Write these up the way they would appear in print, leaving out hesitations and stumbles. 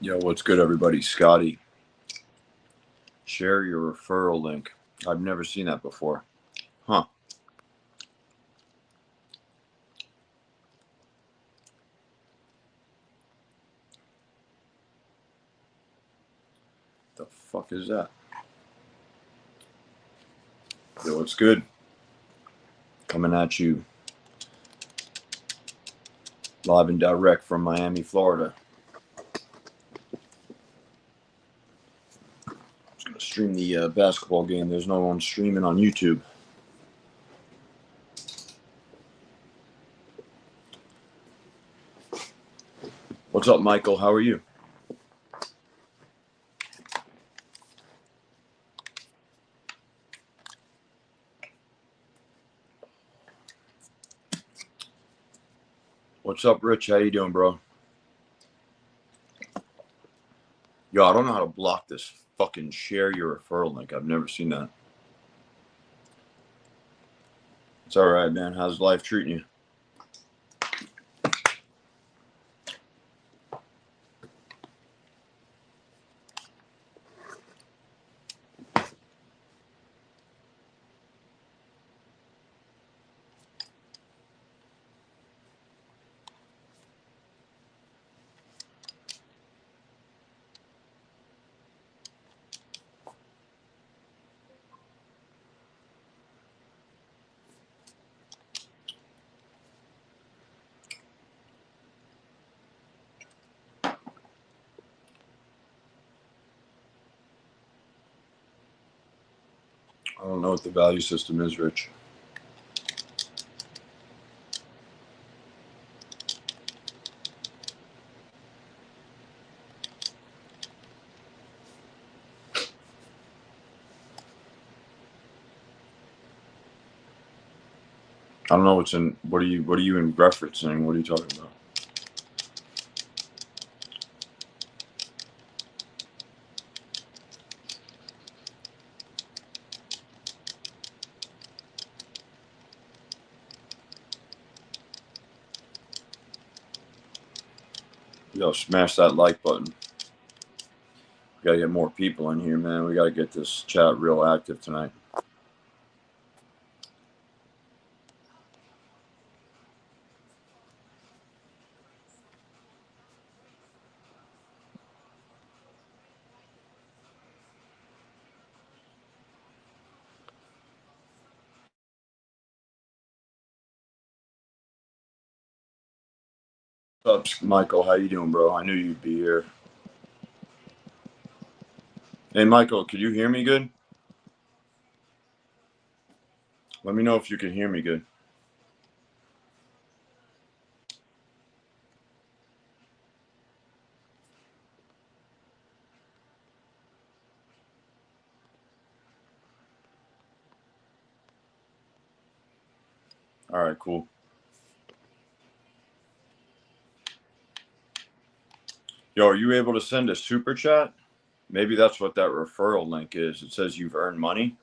Yo, what's good, everybody? Scotty, share your referral link. I've never seen that before. Huh. The fuck is that? Yo, what's good? Coming at you live and direct from Miami, Florida. Just gonna stream the basketball game. There's no one streaming on YouTube. What's up, Michael? How are you? What's up, Rich? How you doing, bro? Yo, I don't know how to block this fucking share your referral link. I've never seen that. It's all right, man. How's life treating you? I don't know what the value system is, Rich. I don't know what's in. What are you in referencing? What are you talking about? Yo, smash that like button. We gotta get more people in here, man. We gotta get this chat real active tonight. What's up, Michael? How you doing, bro? I knew you'd be here. Hey, Michael, could you hear me good? Let me know if you can hear me good. All right, cool. Yo, are you able to send a super chat? Maybe that's what that referral link is. It says you've earned money.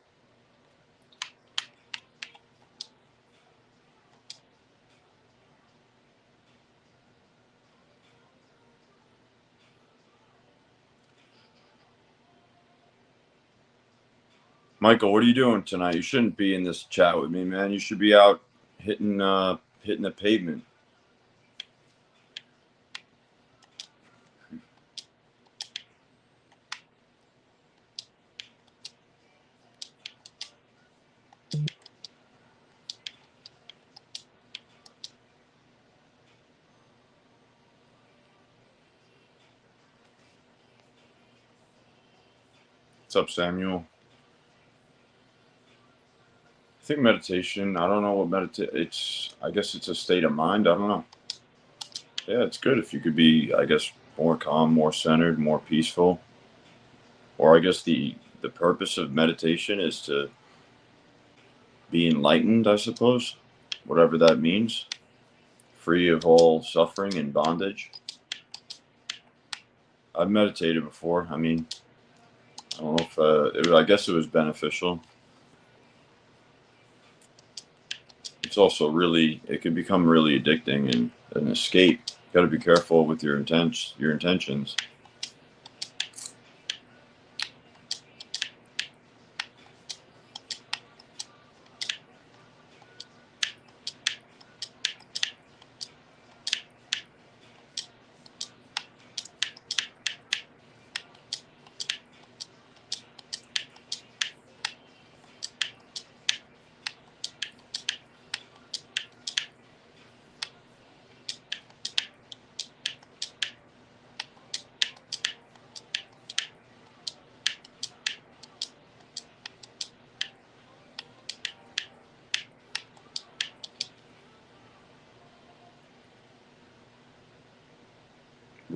Michael, what are you doing tonight? You shouldn't be in this chat with me, man. You should be out hitting the pavement. What's up, Samuel? I think meditation. I don't know what it's. I guess it's a state of mind. I don't know. Yeah, it's good if you could be, I guess, more calm, more centered, more peaceful. Or I guess the purpose of meditation is to be enlightened, I suppose, whatever that means, free of all suffering and bondage. I've meditated before. I mean, I don't know if I guess it was beneficial. It's also it can become really addicting and an escape. You got to be careful with your intentions.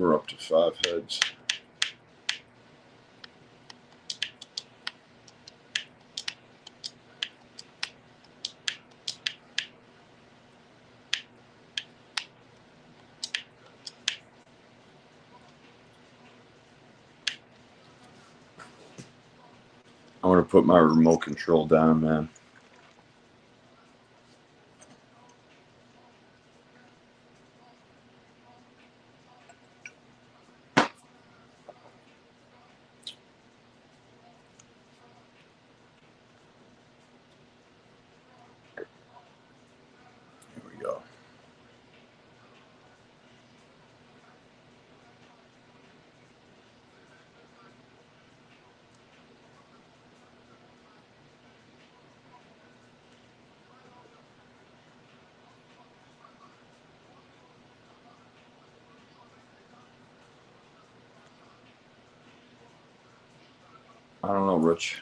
We're up to 5 heads. I'm going to put my remote control down, man. Here we go. I don't know, Rich.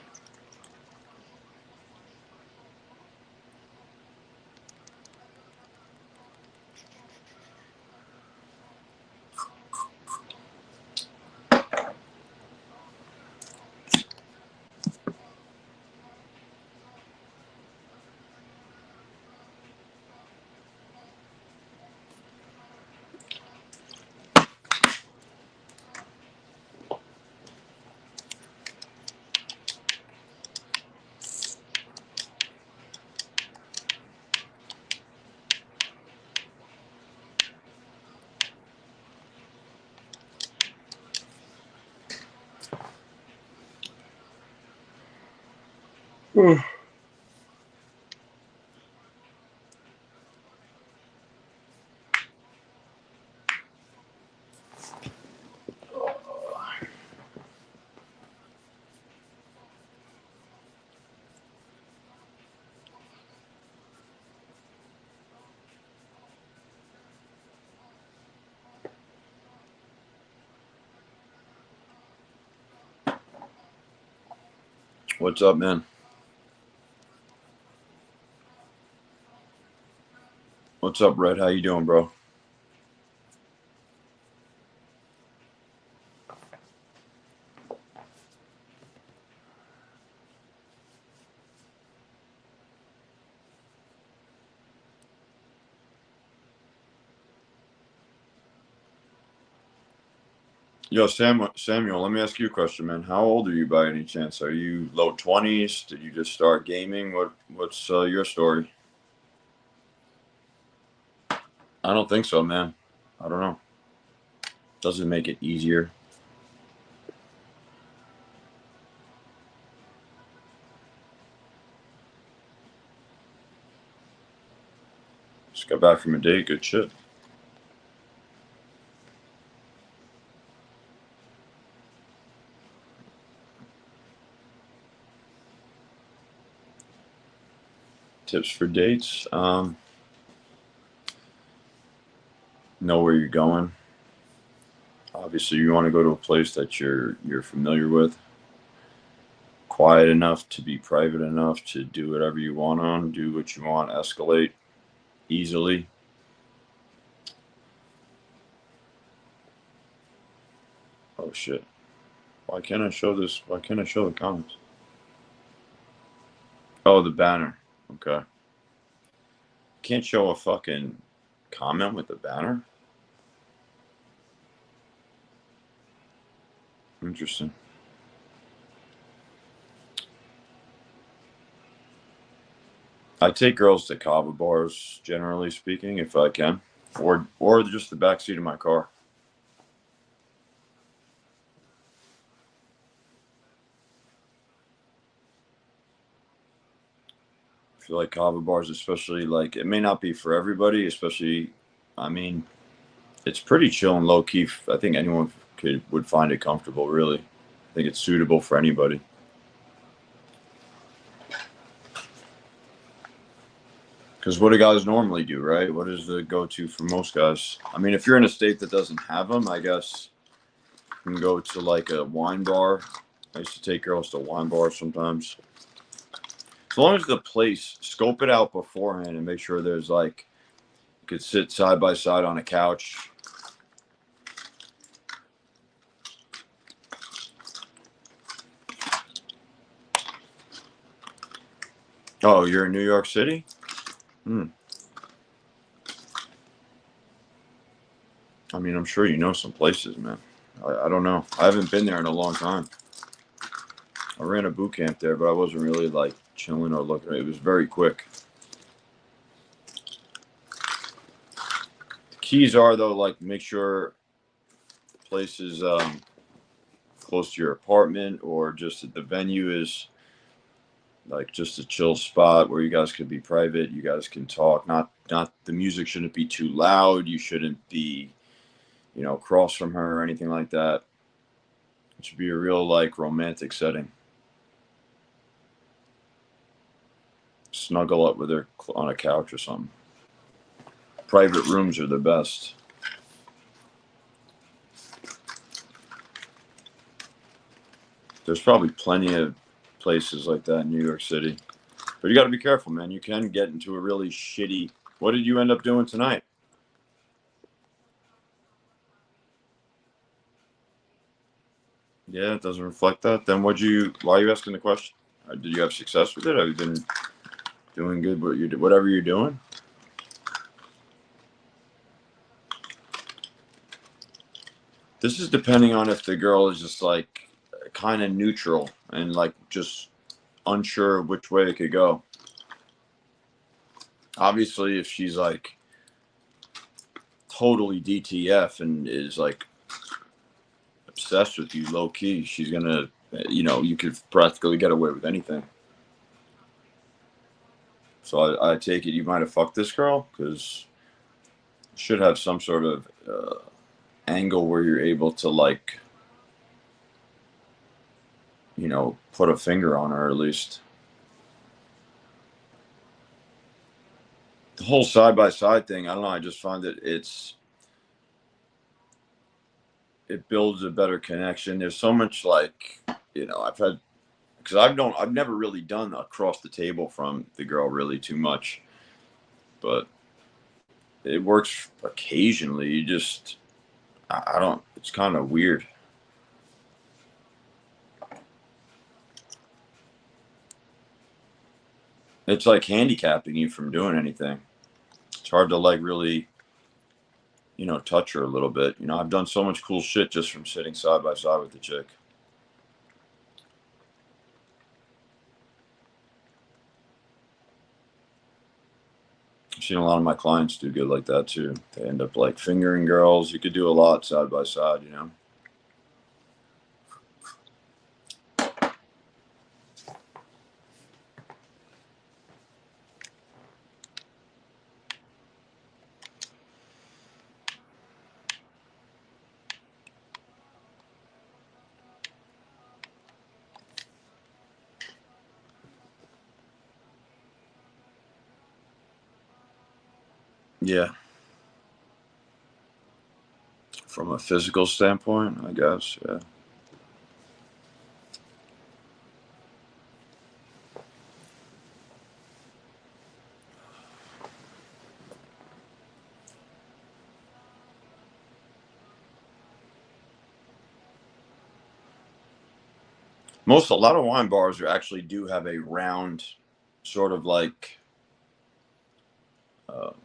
What's up, man? What's up, Red? How you doing, bro? Yo, Samuel, let me ask you a question, man. How old are you by any chance? Are you low 20s? Did you just start gaming? What's your story? I don't think so, man. I don't know. Doesn't make it easier. Just got back from a date. Good shit. Tips for dates. Know where you're going. Obviously, you want to go to a place that you're familiar with. Quiet enough to be private enough to do whatever you want on. Do what you want. Escalate easily. Oh shit. Why can't I show this? Why can't I show the comments? Oh, the banner. Okay. Can't show a fucking comment with the banner? Interesting. I take girls to kava bars, generally speaking, if I can. Or just the backseat of my car. I feel like kava bars, especially, like, it may not be for everybody, especially, I mean, it's pretty chill and low key. I think anyone would find it comfortable, really. I think it's suitable for anybody. Because what do guys normally do, right? What is the go-to for most guys? I mean, if you're in a state that doesn't have them, I guess you can go to like a wine bar. I used to take girls to wine bars sometimes. As long as the place, scope it out beforehand and make sure there's like, you could sit side by side on a couch. Oh, you're in New York City? Hmm. I mean, I'm sure you know some places, man. I don't know. I haven't been there in a long time. I ran a boot camp there, but I wasn't really like chilling or looking. It was very quick. The keys are though, like make sure the place is close to your apartment or just that the venue is like just a chill spot where you guys could be private. You guys can talk. Not the music shouldn't be too loud. You shouldn't be, across from her or anything like that. It should be a real like romantic setting. Snuggle up with her on a couch or something. Private rooms are the best. There's probably plenty of places like that in New York City. But you got to be careful, man. You can get into a really shitty. What did you end up doing tonight? Yeah, it doesn't reflect that. Then why are you asking the question? Did you have success with it? Have you been doing good whatever you're doing? This is depending on if the girl is just like kind of neutral and like just unsure of which way it could go. Obviously, if she's like totally DTF and is like obsessed with you low key, she's gonna, you could practically get away with anything. So I take it you might have fucked this girl because you should have some sort of angle where you're able to like, put a finger on her at least. The whole side by side thing, I don't know. I just find that it builds a better connection. There's so much like, because I've never really done across the table from the girl really too much, but it works occasionally. You just, I don't, it's kind of weird. It's like handicapping you from doing anything. It's hard to like really, touch her a little bit. I've done so much cool shit just from sitting side by side with the chick. I've seen a lot of my clients do good like that too. They end up like fingering girls. You could do a lot side by side. Yeah. From a physical standpoint, I guess. Yeah. A lot of wine bars actually do have a round, sort of like um,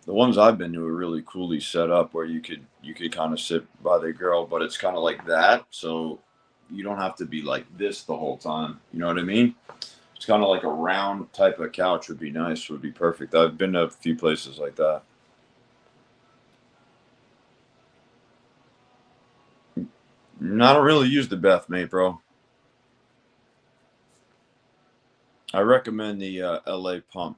the ones I've been to are really coolly set up where you could kind of sit by the girl, but it's kind of like that, so you don't have to be like this the whole time. You know what I mean? It's kind of like a round type of couch would be nice, would be perfect. I've been to a few places like that. I don't really use the Beth Mate, bro. I recommend the LA Pump.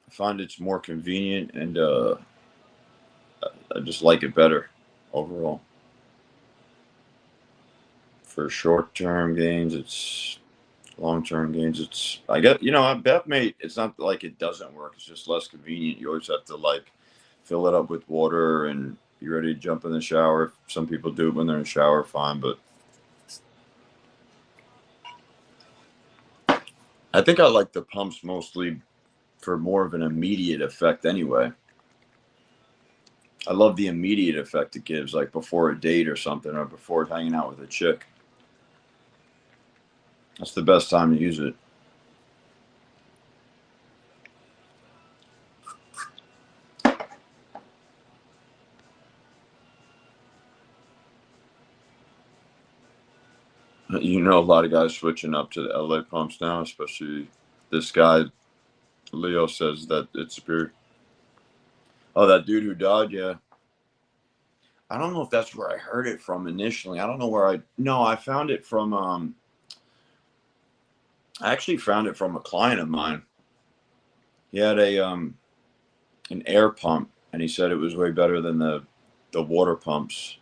I find it's more convenient and I just like it better overall. For short term gains, it's long term gains. It's I get Beth Mate. It's not like it doesn't work. It's just less convenient. You always have to like fill it up with water and be ready to jump in the shower. Some people do it when they're in the shower, fine. But I think I like the pumps mostly for more of an immediate effect anyway. I love the immediate effect it gives, like before a date or something, or before hanging out with a chick. That's the best time to use it. You know, a lot of guys switching up to the LA pumps now, especially this guy, Leo, says that it's superior. Oh, that dude who died, yeah. I don't know if that's where I heard it from initially. I don't know where no, I found it from, I actually found it from a client of mine. He had an air pump, and he said it was way better than the water pumps.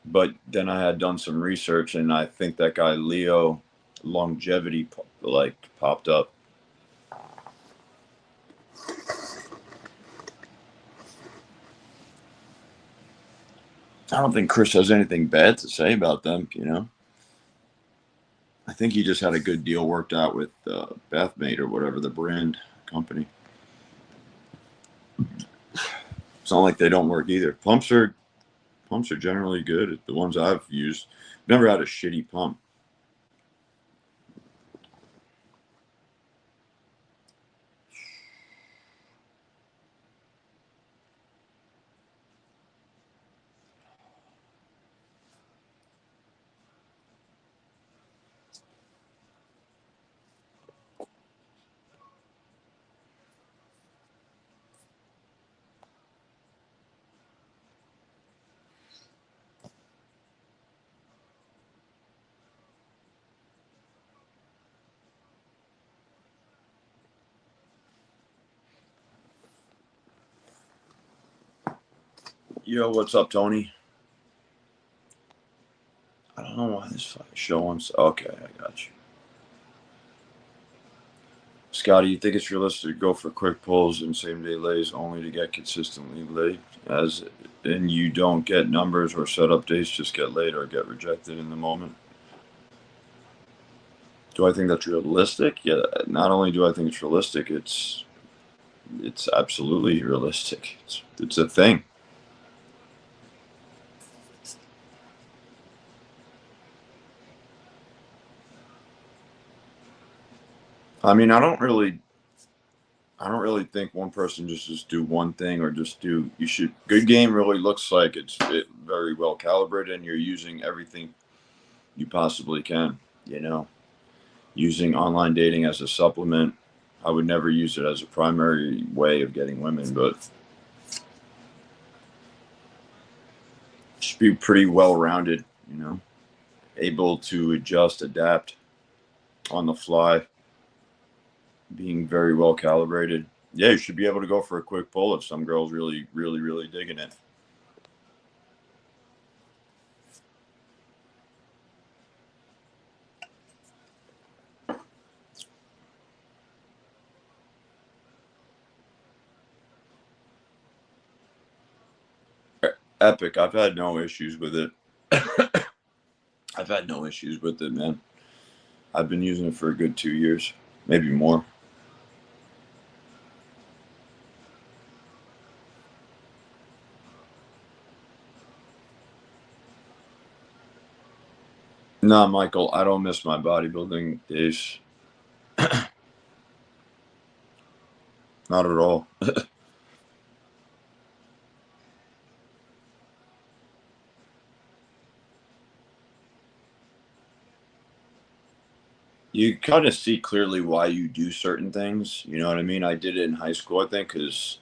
But then I had done some research, and I think that guy Leo longevity like popped up. I don't think Chris has anything bad to say about them, you know. I think he just had a good deal worked out with Bathmate or whatever the brand company. It's not like they don't work either. Pumps are generally good. The ones I've used, never had a shitty pump. Yo, what's up, Tony? I don't know why this fucking show on. Okay, I got you. Scotty, you think it's realistic to go for quick pulls and same day lays only to get consistently laid? As in, you don't get numbers or setup dates, just get laid or get rejected in the moment? Do I think that's realistic? Yeah, not only do I think it's realistic, it's absolutely realistic. It's a thing. I mean, I don't really think one person just do one thing or just do. You should. Good game really looks like it's very well calibrated, and you're using everything you possibly can. You know, using online dating as a supplement. I would never use it as a primary way of getting women, but should be pretty well rounded. You know, able to adjust, adapt on the fly, being very well calibrated. Yeah, you should be able to go for a quick pull if some girl's really, really, really digging it. Epic. I've had no issues with it. I've had no issues with it, man. I've been using it for a good 2 years, maybe more. No, Michael, I don't miss my bodybuilding days. Not at all. You kind of see clearly why you do certain things. You know what I mean? I did it in high school, I think, because,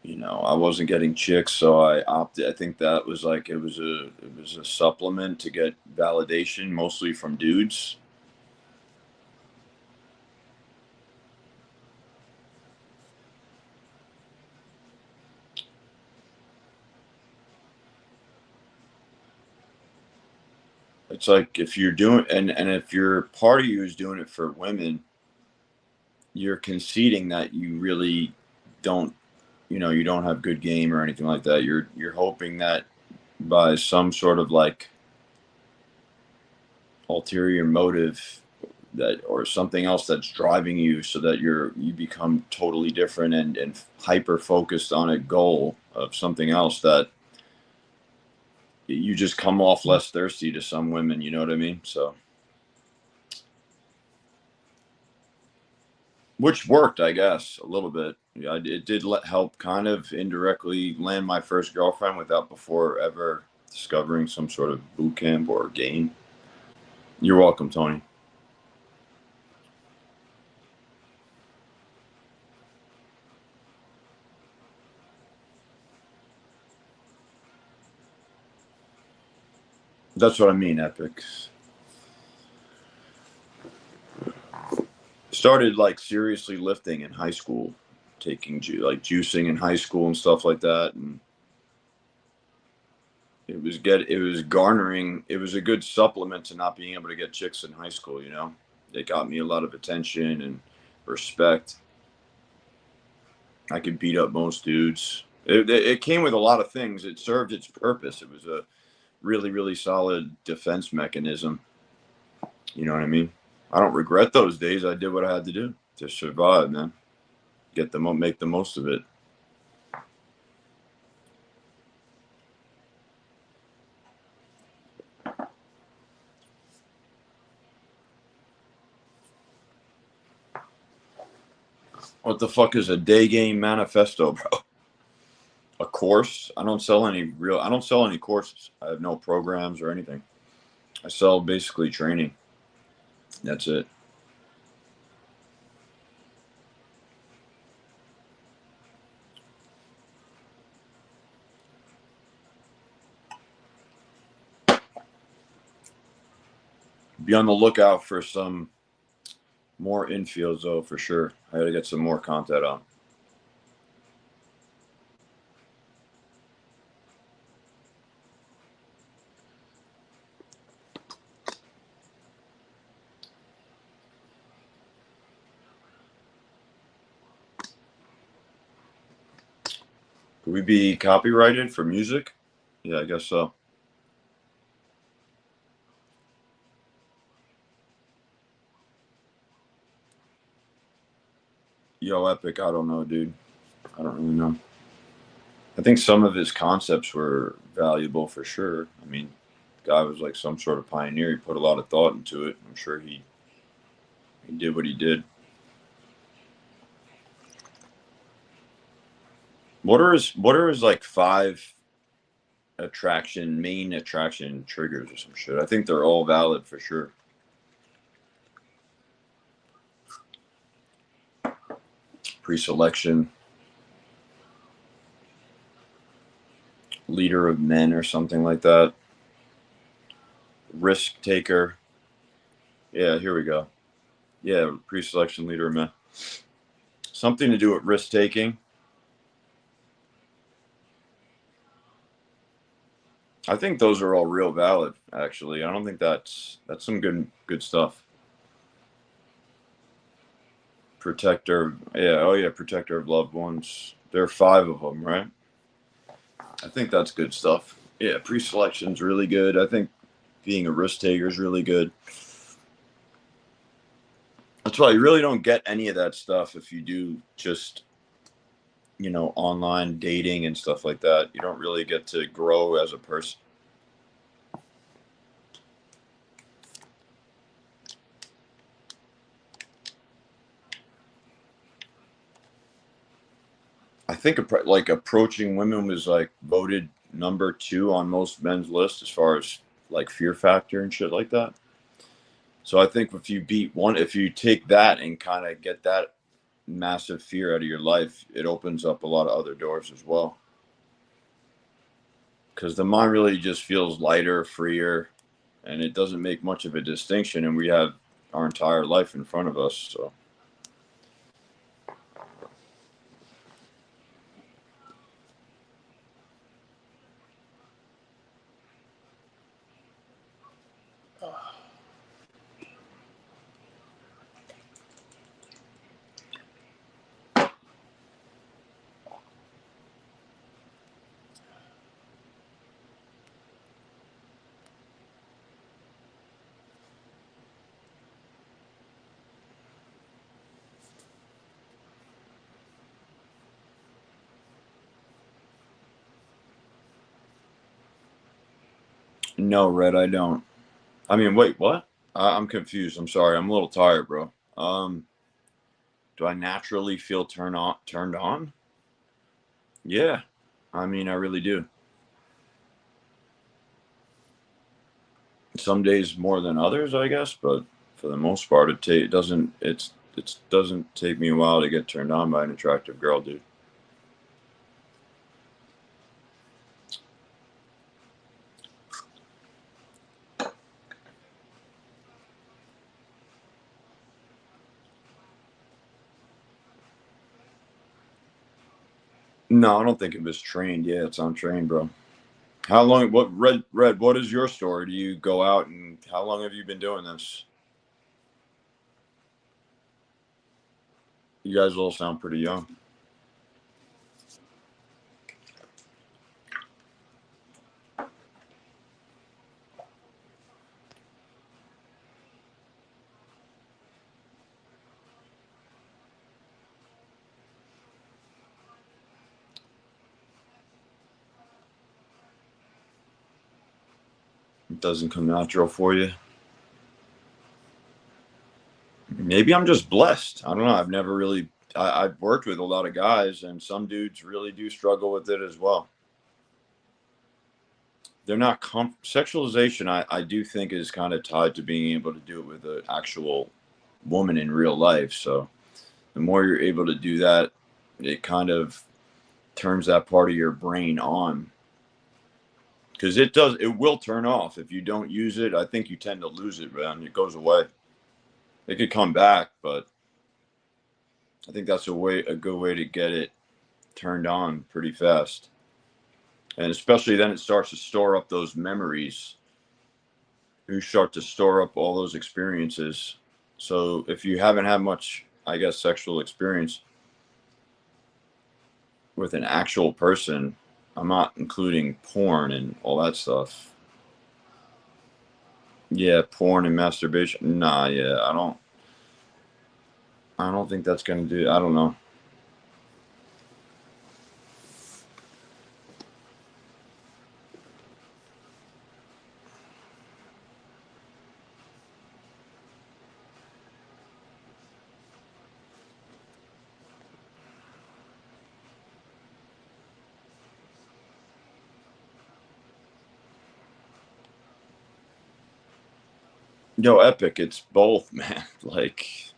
I wasn't getting chicks, so I opted. I think that was like it was a supplement to get validation, mostly from dudes. It's like if you're doing and if your part of you is doing it for women, you're conceding that you really don't, you don't have good game or anything like that. You're hoping that by some sort of like ulterior motive that or something else that's driving you so that you become totally different and hyper focused on a goal of something else that you just come off less thirsty to some women, you know what I mean? So, which worked, I guess, a little bit. Yeah, it did help kind of indirectly land my first girlfriend without before ever discovering some sort of boot camp or game. You're welcome, Tony. That's what I mean, Epic. Started like seriously lifting in high school, taking like juicing in high school and stuff like that, and it was garnering. It was a good supplement to not being able to get chicks in high school. You know, it got me a lot of attention and respect. I could beat up most dudes. It came with a lot of things. It served its purpose. It was a really, really solid defense mechanism. You know what I mean? I don't regret those days. I did what I had to do to survive, man. Make the most of it. What the fuck is a day game manifesto, bro? A course? I don't sell any courses. I have no programs or anything. I sell basically training. That's it. Be on the lookout for some more infields, though, for sure. I gotta get some more content on. Could we be copyrighted for music? Yeah, I guess so. Yo, Epic, I don't know, dude. I don't really know. I think some of his concepts were valuable for sure. I mean, guy was like some sort of pioneer. He put a lot of thought into it. I'm sure he did what he did. What are his like five main attraction triggers or some shit? I think they're all valid for sure. Pre-selection, leader of men or something like that. Risk taker. Yeah, here we go. Yeah, pre-selection, leader of men. Something to do with risk taking. I think those are all real valid, actually. I don't think that's some good stuff. Protector, yeah, oh yeah, protector of loved ones. There are 5 of them, right? I think that's good stuff. Yeah, pre-selection's really good. I think being a risk taker is really good. That's why you really don't get any of that stuff if you do just, online dating and stuff like that. You don't really get to grow as a person. I think like approaching women was like voted number 2 on most men's list as far as like fear factor and shit like that. So I think if you take that and kind of get that massive fear out of your life, it opens up a lot of other doors as well. Because the mind really just feels lighter, freer, and it doesn't make much of a distinction. And we have our entire life in front of us. So. No, Red, I don't. I mean, wait, what? I'm confused. I'm sorry. I'm a little tired, bro. Do I naturally feel turned on? Yeah. I mean, I really do. Some days more than others, I guess, but for the most part, it doesn't it doesn't take me a while to get turned on by an attractive girl, dude. No, I don't think it was trained. Yeah, it's untrained, bro. How long? What Red? What is your story? Do you go out and how long have you been doing this? You guys all sound pretty young. It doesn't come natural for you. Maybe I'm just blessed. I don't know. I've never really. I've worked with a lot of guys, and some dudes really do struggle with it as well. They're not sexualization. I do think is kind of tied to being able to do it with an actual woman in real life. So the more you're able to do that, it kind of turns that part of your brain on because it will turn off if you don't use it. I think you tend to lose it, man. It goes away. It could come back, but I think that's a good way to get it turned on pretty fast. And especially then it starts to store up those memories. You start to store up all those experiences. So if you haven't had much, I guess, sexual experience with an actual person, I'm not including porn and all that stuff. Yeah, porn and masturbation. Nah, yeah, I don't think that's gonna do. I don't know. Yo, Epic, it's both, man. Like,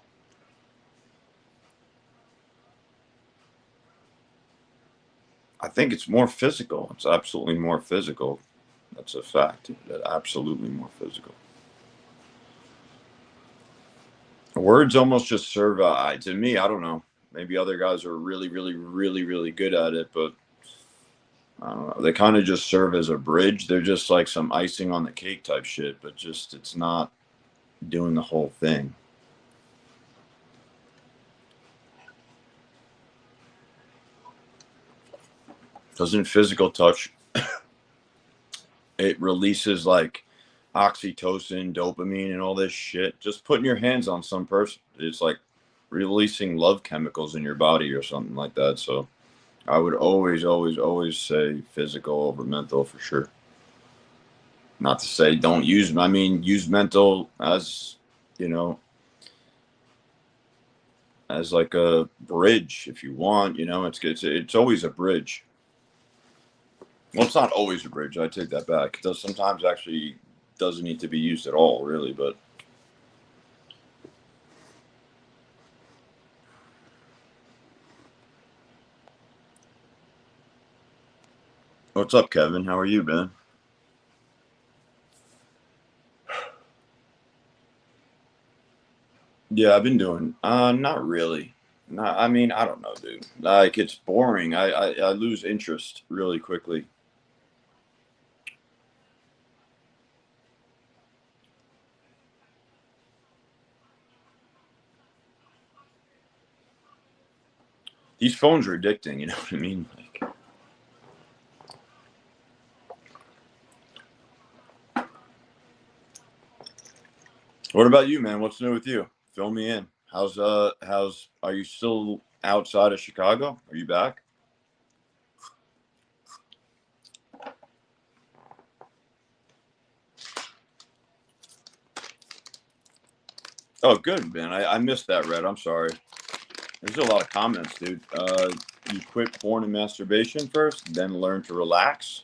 I think it's more physical. It's absolutely more physical. That's a fact. Absolutely more physical. Words almost just serve. To me, I don't know. Maybe other guys are really, really, really, really good at it, but I don't know. They kind of just serve as a bridge. They're just like some icing on the cake type shit, but just it's not doing the whole thing. Doesn't physical touch, it releases like oxytocin, dopamine, and all this shit. Just putting your hands on some person, it's like releasing love chemicals in your body or something like that. So I would always, always, always say physical over mental for sure. Not to say don't use, I mean, use mental as, you know, as like a bridge if you want, it's always a bridge. Well, it's not always a bridge. I take that back. It does sometimes actually doesn't need to be used at all, really. But what's up, Kevin? How are you, man? Yeah, I've been doing. Not really. Not. I mean, I don't know, dude. Like it's boring. I lose interest really quickly. These phones are addicting. You know what I mean? Like, what about you, man? What's new with you? Fill me in. How's are you still outside of Chicago? Are you back? Oh, good, man. I missed that, Red. I'm sorry. There's a lot of comments, dude. You quit porn and masturbation first, then learn to relax,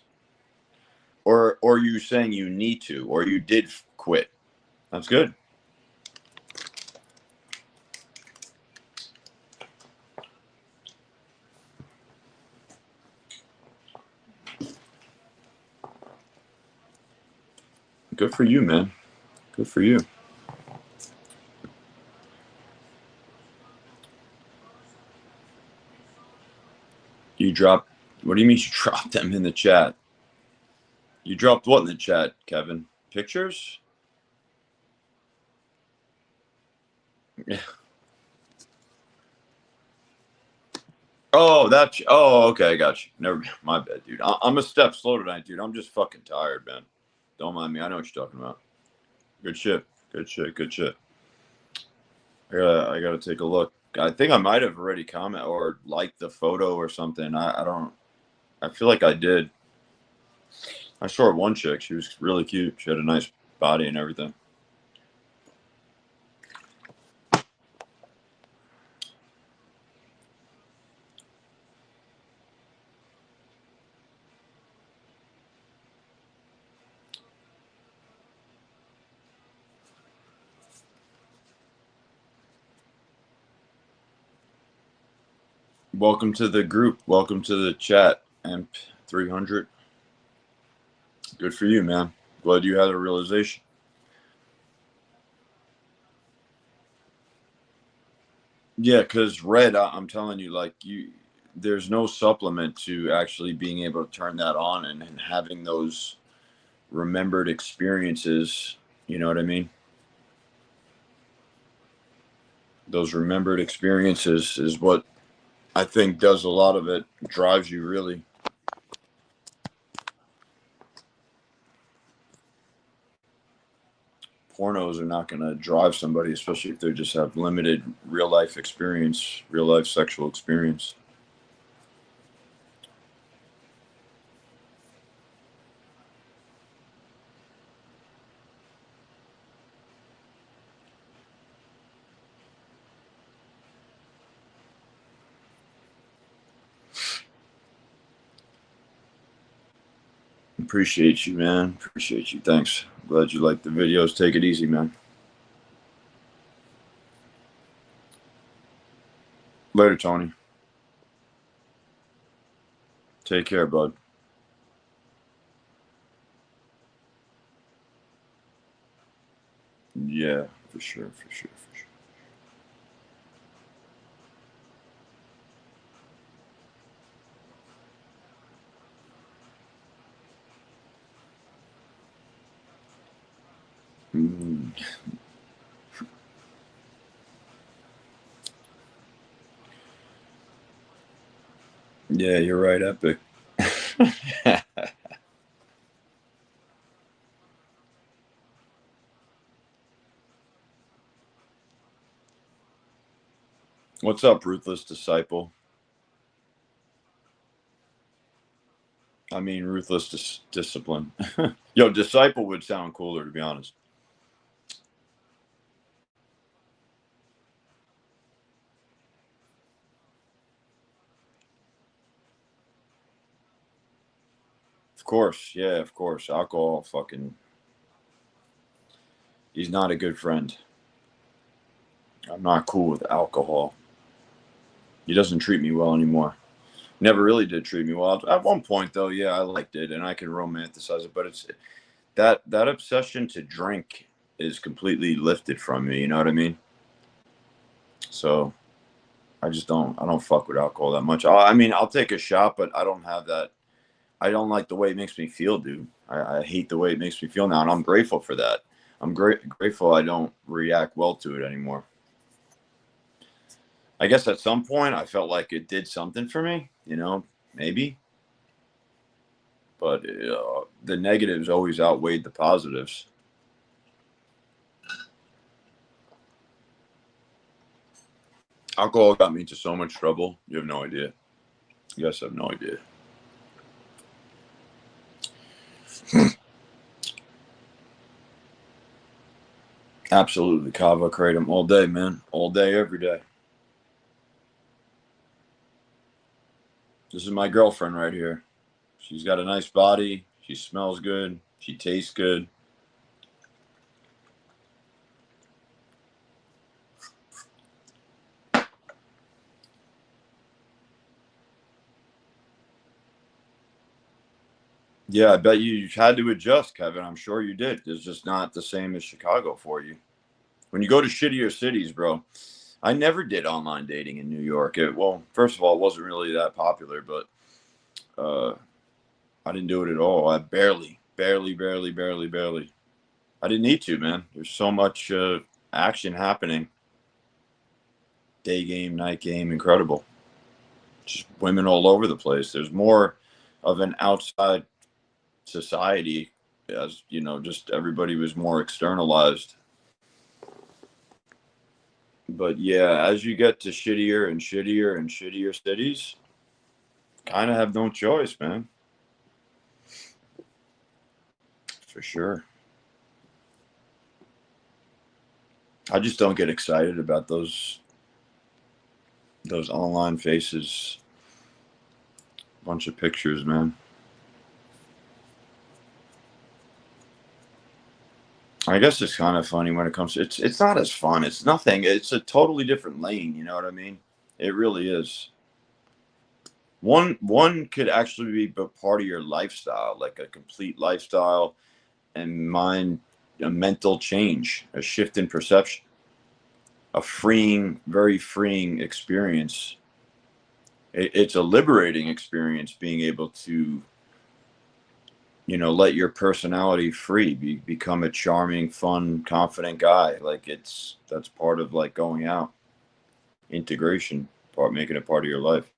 or you saying you need to, or you did quit. That's good. Good for you, man. Good for you. You dropped. What do you mean you dropped them in the chat? You dropped what in the chat, Kevin? Pictures? Yeah. Oh, that's. Oh, okay, I got you. Never. My bad, dude. I'm a step slow tonight, dude. I'm just fucking tired, man. Don't mind me. I know what you're talking about. Good shit. Good shit. Good shit. I gotta take a look. I think I might have already commented or liked the photo or something. I don't. I feel like I did. I saw one chick. She was really cute. She had a nice body and everything. Welcome to the group. Welcome to the chat. And 300. Good for you, man. Glad you had a realization. Yeah, because Red, I'm telling you, like there's no supplement to actually being able to turn that on and having those remembered experiences. You know what I mean? Those remembered experiences is what I think does a lot of it, drives you really. Pornos are not going to drive somebody, especially if they just have limited real life experience, real life sexual experience. Appreciate you, man. Appreciate you. Thanks. Glad you like the videos. Take it easy, man. Later, Tony. Take care, bud. Yeah, for sure, for sure, for sure. Mm. Yeah, you're right, Epic. What's up, Ruthless Disciple? I mean, Ruthless Discipline. Yo, Disciple would sound cooler, to be honest. Of course, yeah, of course. Alcohol, fucking. He's not a good friend. I'm not cool with alcohol. He doesn't treat me well anymore. Never really did treat me well. At one point, though, yeah, I liked it and I can romanticize it, but it's that obsession to drink is completely lifted from me. You know what I mean? So I don't fuck with alcohol that much. I mean, I'll take a shot, but I don't have that. I don't like the way it makes me feel, dude. I hate the way it makes me feel now, and I'm grateful for that. I'm grateful I don't react well to it anymore. I guess at some point I felt like it did something for me, you know, maybe. But the negatives always outweighed the positives. Alcohol got me into so much trouble. You have no idea. You guys have no idea. Absolutely. Kava kratom all day, man. All day, every day. This is my girlfriend right here. She's got a nice body. She smells good. She tastes good. Yeah, I bet you had to adjust, Kevin. I'm sure you did. It's just not the same as Chicago for you. When you go to shittier cities, bro, I never did online dating in New York. Well, first of all, it wasn't really that popular, but I didn't do it at all. I barely. I didn't need to, man. There's so much action happening. Day game, night game, incredible. Just women all over the place. There's more of an outside society, as you know, just everybody was more externalized. But yeah, as you get to shittier and shittier and shittier cities, kind of have no choice, man. For sure. I just don't get excited about those online faces. Bunch of pictures, man. I guess it's kind of funny when it comes to it's not as fun. It's nothing. It's a totally different lane, you know what I mean? It really is. One could actually be part of your lifestyle, like a complete lifestyle and mind a mental change, a shift in perception, a freeing, very freeing experience. It's a liberating experience being able to, you know, let your personality free, become a charming, fun, confident guy. Like that's part of like going out, integration, part making it part of your life.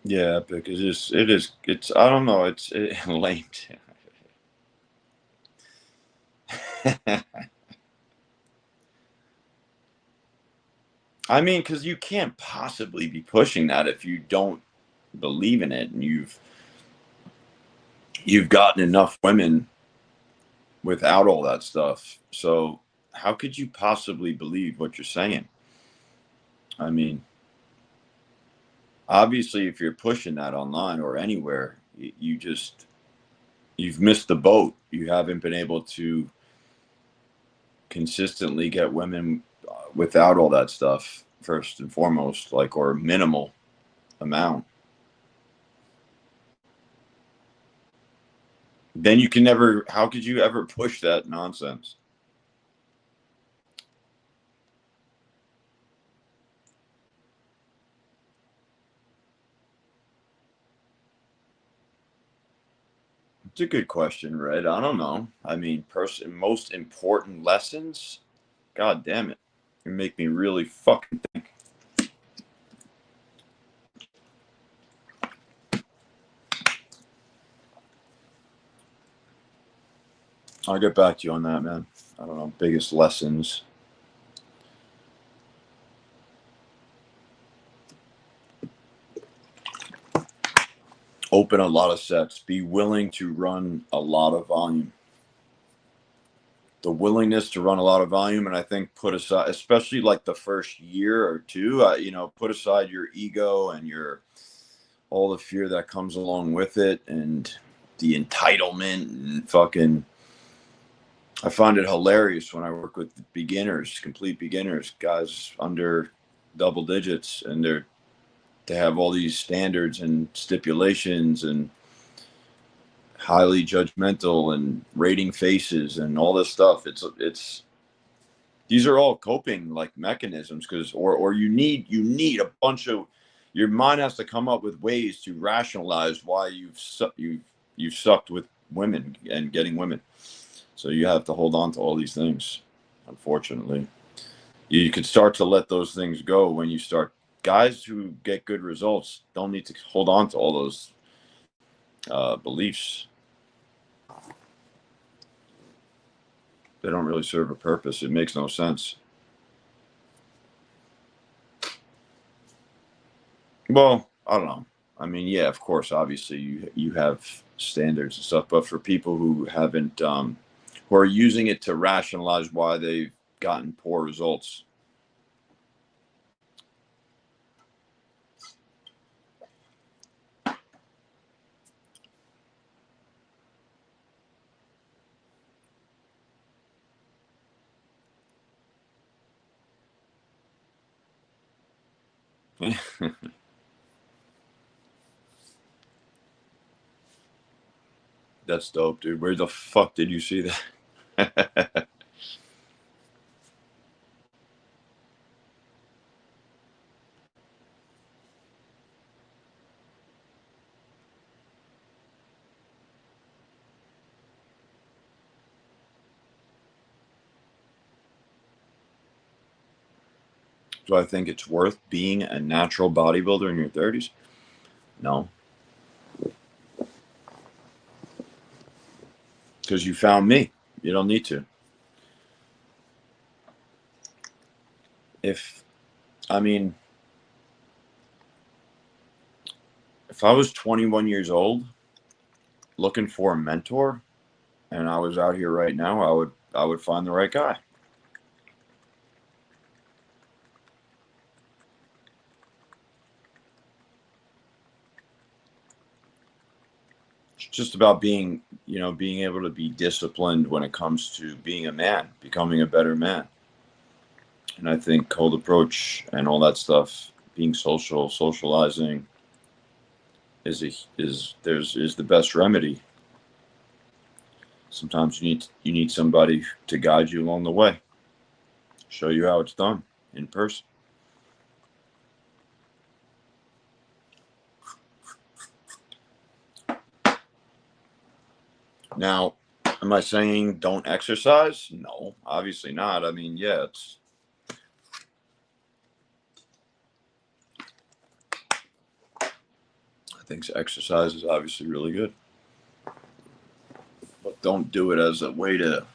Yeah, because it's I don't know, it's lame. I mean, because you can't possibly be pushing that if you don't believe in it, and you've gotten enough women without all that stuff. So how could you possibly believe what you're saying? I mean, obviously, if you're pushing that online or anywhere, you've missed the boat. You haven't been able to consistently get women without all that stuff first and foremost, like, or minimal amount. Then you can never, how could you ever push that nonsense? It's a good question, Red. I don't know. I mean, most important lessons. God damn it, you make me really fucking think. I'll get back to you on that, man. I don't know. Biggest lessons. Open a lot of sets. Be willing to run a lot of volume. The willingness to run a lot of volume, and I think put aside, especially like the first year or two, you know, put aside your ego and your all the fear that comes along with it, and the entitlement and fucking. I find it hilarious when I work with beginners, complete beginners, guys under double digits, and they have all these standards and stipulations and highly judgmental and rating faces and all this stuff. It's these are all coping like mechanisms, because or you need a bunch of, your mind has to come up with ways to rationalize why you've sucked with women and getting women. So you have to hold on to all these things. Unfortunately, you could start to let those things go when you start. Guys who get good results don't need to hold on to all those beliefs. They don't really serve a purpose. It makes no sense. Well, I don't know. I mean, yeah, of course, obviously you have standards and stuff, but for people who haven't, who are using it to rationalize why they've gotten poor results. That's dope, dude. Where the fuck did you see that? Do I think it's worth being a natural bodybuilder in your 30s? No. Because you found me. You don't need to. If, I mean, if I was 21 years old looking for a mentor and I was out here right now, I would find the right guy. It's just about being, being able to be disciplined when it comes to being a man, becoming a better man. And I think cold approach and all that stuff, being socializing is the best remedy. Sometimes you need somebody to guide you along the way, show you how it's done in person. Now, am I saying don't exercise? No, obviously not. I mean, yeah, I think exercise is obviously really good, but don't do it as a way to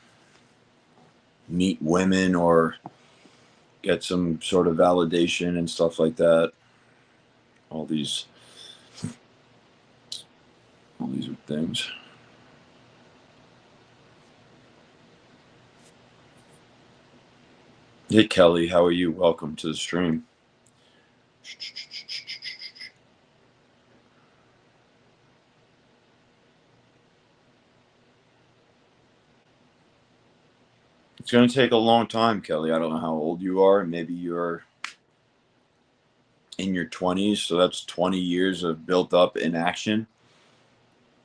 meet women or get some sort of validation and stuff like that. All these are things. Hey Kelly, how are you? Welcome to the stream. It's going to take a long time, Kelly. I don't know how old you are. Maybe you're in your 20s, so that's 20 years of built up inaction,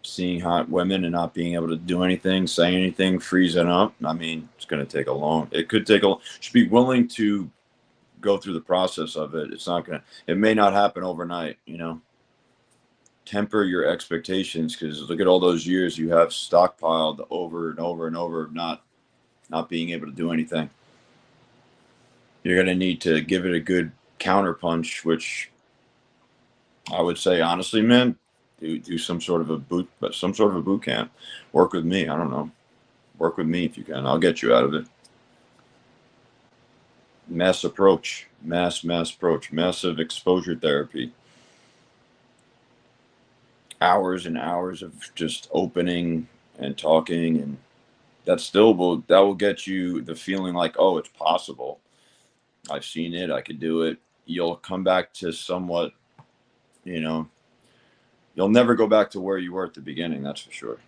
seeing hot women and not being able to do anything, say anything, freezing up. I mean, it's going to take it could take should be willing to go through the process of it. It may not happen overnight, temper your expectations, because look at all those years you have stockpiled over and over and over of not being able to do anything. You're going to need to give it a good counterpunch, which I would say, honestly, man, do some sort of a boot camp. Work with me. I don't know. Work with me if you can. I'll get you out of it. Mass approach, mass approach, massive exposure therapy. Hours and hours of just opening and talking, and that will get you the feeling like, oh, it's possible. I've seen it. I could do it. You'll come back to somewhat, you'll never go back to where you were at the beginning. That's for sure.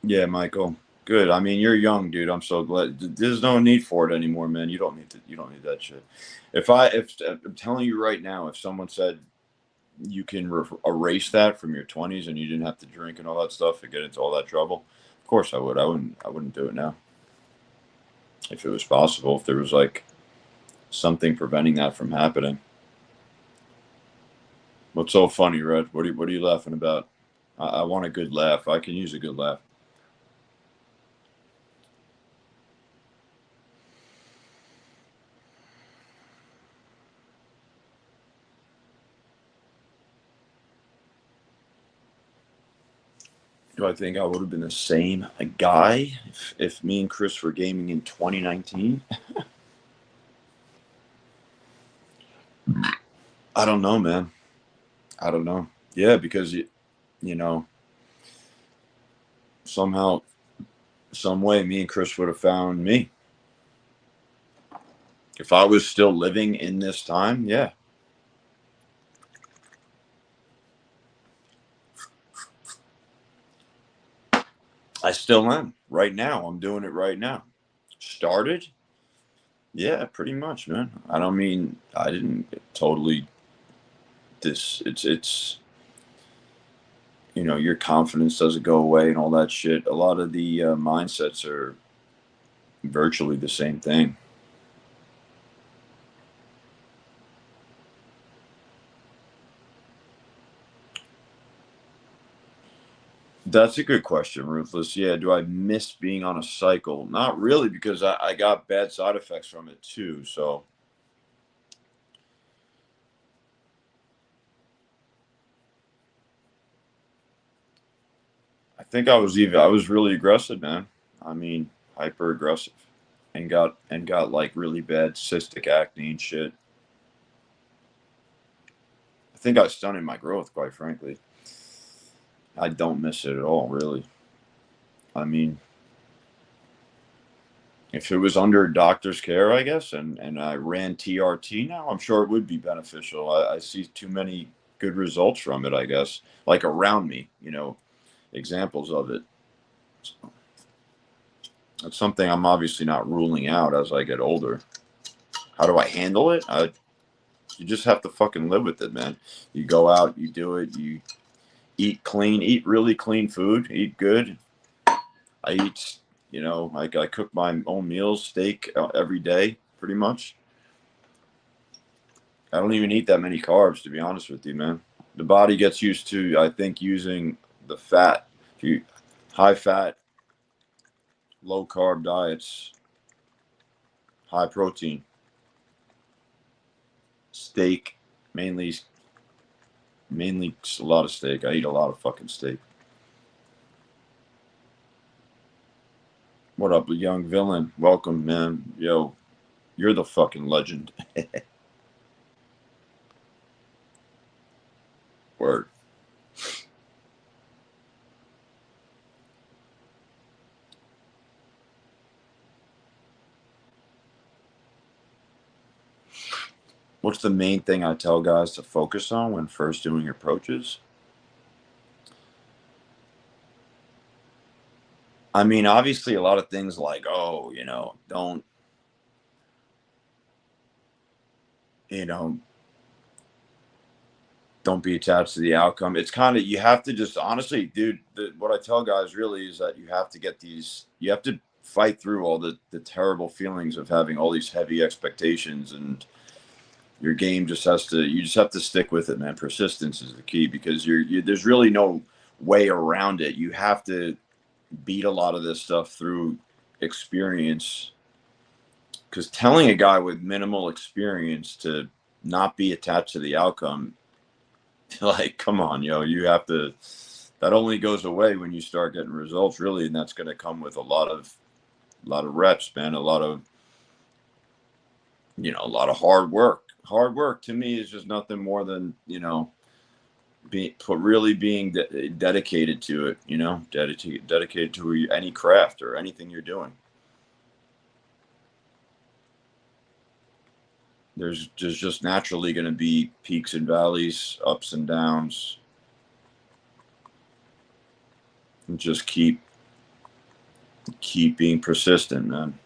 Yeah, Michael. Good. I mean, you're young, dude. I'm so glad. There's no need for it anymore, man. You don't need that shit. If I'm telling you right now, if someone said you can erase that from your 20s and you didn't have to drink and all that stuff and get into all that trouble, of course I would. I wouldn't do it now. If it was possible, if there was like something preventing that from happening. What's so funny, Red? What are you laughing about? I want a good laugh. I can use a good laugh. Do I think I would have been the same guy if me and Chris were gaming in 2019? I don't know, man. I don't know. Yeah, because you know, somehow, some way, me and Chris would have found me. If I was still living in this time, yeah. I still am. Right now. I'm doing it right now. Started? Yeah, pretty much, man. I don't mean I didn't totally it's your confidence doesn't go away and all that shit. A lot of the mindsets are virtually the same thing. That's a good question, Ruthless. Yeah, do I miss being on a cycle? Not really, because I got bad side effects from it too. So I think I was really aggressive, man. I mean, hyper aggressive, and got like really bad cystic acne and shit. I think I stunted my growth, quite frankly. I don't miss it at all, really. I mean, if it was under doctor's care, I guess, and I ran TRT now, I'm sure it would be beneficial. I see too many good results from it, I guess, like around me, examples of it. So that's something I'm obviously not ruling out as I get older. How do I handle it? You just have to fucking live with it, man. You go out, you do it, you eat clean, eat really clean food, eat good. I eat, like I cook my own meals, steak every day, pretty much. I don't even eat that many carbs, to be honest with you, man. The body gets used to, I think, using the fat. If you high fat, low carb diets, high protein, steak, mainly a lot of steak. I eat a lot of fucking steak. What up, young villain? Welcome, man. Yo, you're the fucking legend. Word. What's the main thing I tell guys to focus on when first doing approaches? I mean, obviously, a lot of things like, oh, don't, you know, don't be attached to the outcome. It's kind of, you have to just honestly, dude, what I tell guys really is that you have to you have to fight through all the terrible feelings of having all these heavy expectations, and your game you just have to stick with it, man. Persistence is the key, because there's really no way around it. You have to beat a lot of this stuff through experience, because telling a guy with minimal experience to not be attached to the outcome, like, come on, you have to, that only goes away when you start getting results, really. And that's going to come with a lot of reps, man. A lot of hard work to me is just nothing more than, really being dedicated to it, dedicated to any craft or anything you're doing. There's just naturally going to be peaks and valleys, ups and downs. And just keep being persistent, man.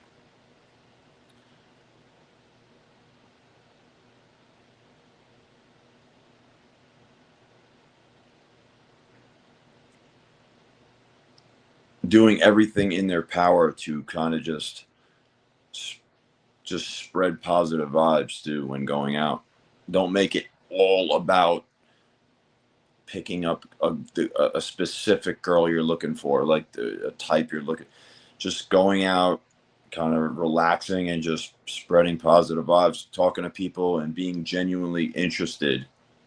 Doing everything in their power to kind of just spread positive vibes too when going out. Don't make it all about picking up a specific girl you're looking for, like a type you're looking. Just going out, kind of relaxing and just spreading positive vibes, talking to people and being genuinely interested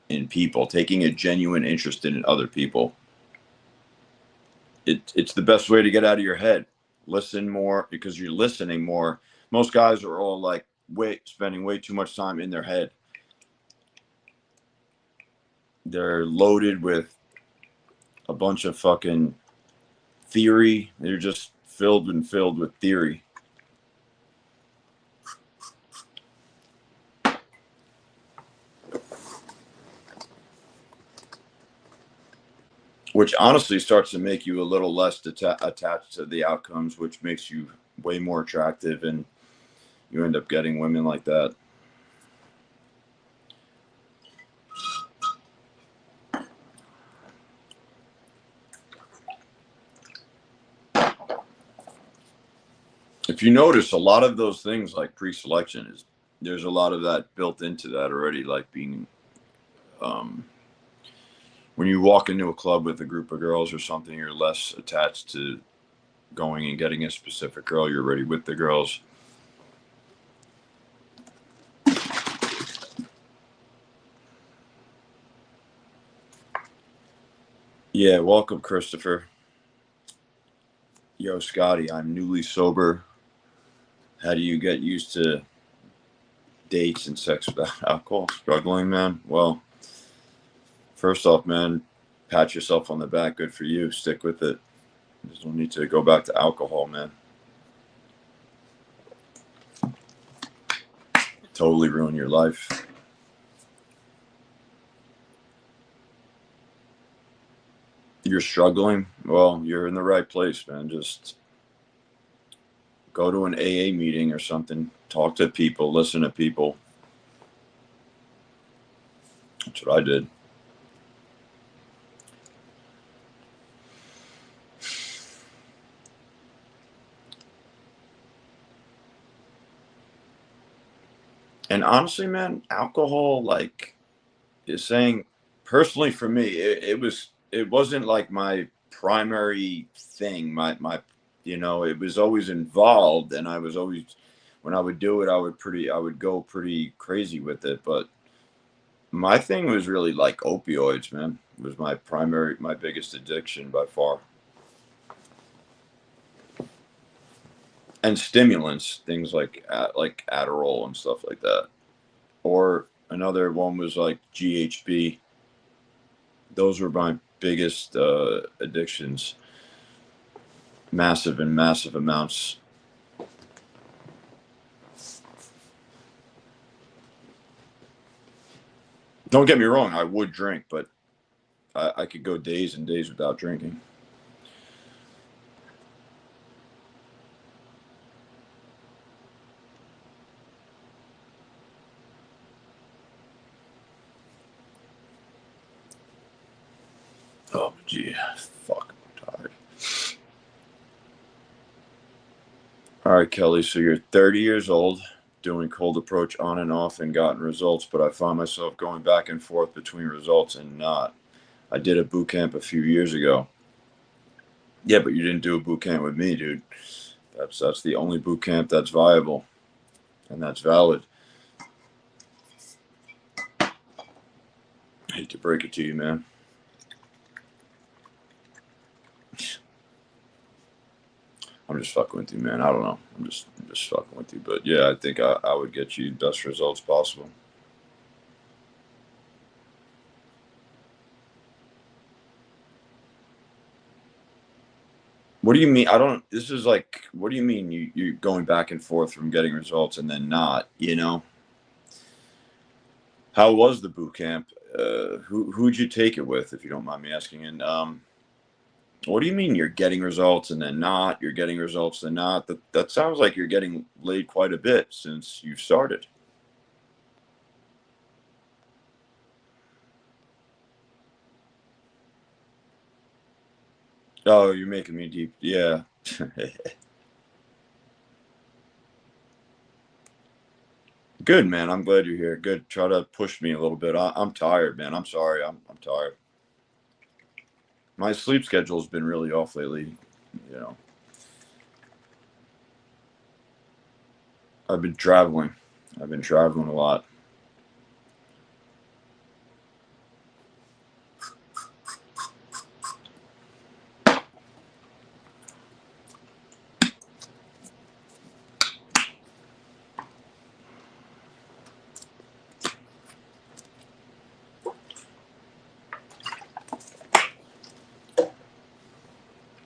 in people, taking a genuine interest in other people. it's the best way to get out of your head. Listen more, because you're listening more. Most guys are all like spending way too much time in their head. They're loaded with a bunch of fucking theory. They're just filled with theory. Which honestly starts to make you a little less attached to the outcomes, which makes you way more attractive, and you end up getting women like that. If you notice, a lot of those things like pre-selection there's a lot of that built into that already, like being when you walk into a club with a group of girls or something, you're less attached to going and getting a specific girl. You're already with the girls. Yeah, welcome, Christopher. Yo, Scotty, I'm newly sober. How do you get used to dates and sex without alcohol? Struggling, man? Well, first off, man, pat yourself on the back. Good for you. Stick with it. There's no need to go back to alcohol, man. Totally ruin your life. You're struggling? Well, you're in the right place, man. Just go to an AA meeting or something. Talk to people. Listen to people. That's what I did. And honestly, man, alcohol, like, is saying, personally for me, it wasn't like my primary thing. My it was always involved, and I was always, when I would do it, I would go pretty crazy with it. But my thing was really like opioids, man. It was my biggest addiction by far. And stimulants, things like Adderall and stuff like that. Or another one was like GHB. Those were my biggest addictions. Massive amounts. Don't get me wrong, I would drink, but I could go days and days without drinking. Oh, gee, fuck, I'm tired. All right, Kelly, so you're 30 years old, doing cold approach on and off and gotten results, but I find myself going back and forth between results and not. I did a boot camp a few years ago. Yeah, but you didn't do a boot camp with me, dude. That's the only boot camp that's viable, and that's valid. I hate to break it to you, man. I'm just fucking with you, man. I don't know. I'm just fucking with you. But yeah, I think I would get you the best results possible. What do you mean? This is like, what do you mean you're going back and forth from getting results and then not, How was the boot camp? Who'd you take it with, if you don't mind me asking? And what do you mean you're getting results and then not? You're getting results and not? That sounds like you're getting laid quite a bit since you've started. Oh, you're making me deep. Yeah. Good, man. I'm glad you're here. Good. Try to push me a little bit. I'm tired, man. I'm sorry. I'm tired. My sleep schedule's been really off lately. I've been traveling. I've been traveling a lot.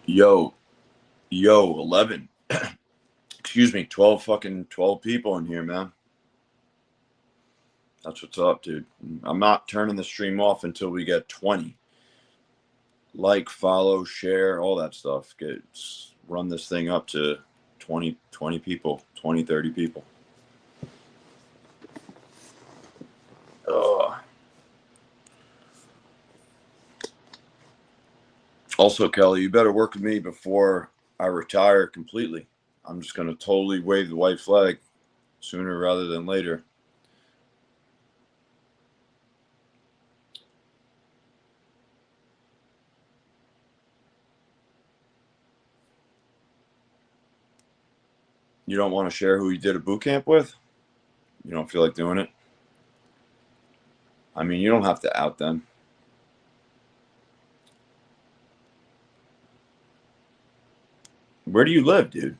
Yo, 11. Excuse me, 12 people in here, man. That's what's up, dude. I'm not turning the stream off until we get 20. Like, follow, share, all that stuff. Run this thing up to 20 people, 20, 30 people. Also, Kelly, you better work with me before I retire completely. I'm just going to totally wave the white flag sooner rather than later. You don't want to share who you did a boot camp with? You don't feel like doing it? I mean, you don't have to out them. Where do you live, dude?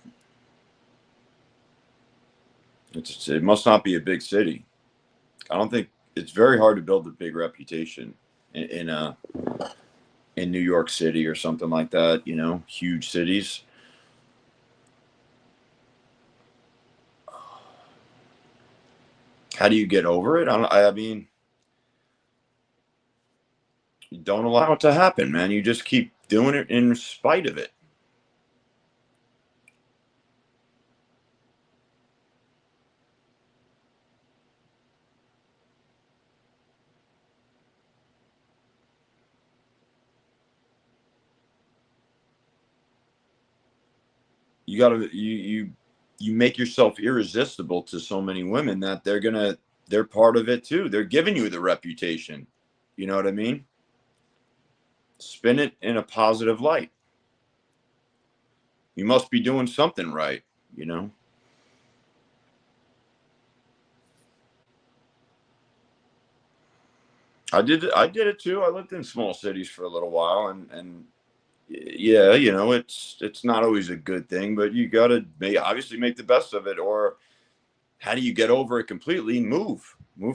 It must not be a big city. I don't think it's very hard to build a big reputation in New York City or something like that. You know, huge cities. How do you get over it? I mean, you don't allow it to happen, man. You just keep doing it in spite of it. You gotta you make yourself irresistible to so many women that they're part of it too. They're giving you the reputation. You know what I mean? Spin it in a positive light. You must be doing something right, you know? I did it too. I lived in small cities for a little while and yeah, you know, it's not always a good thing, but you got to obviously make the best of it. Or how do you get over it completely? Move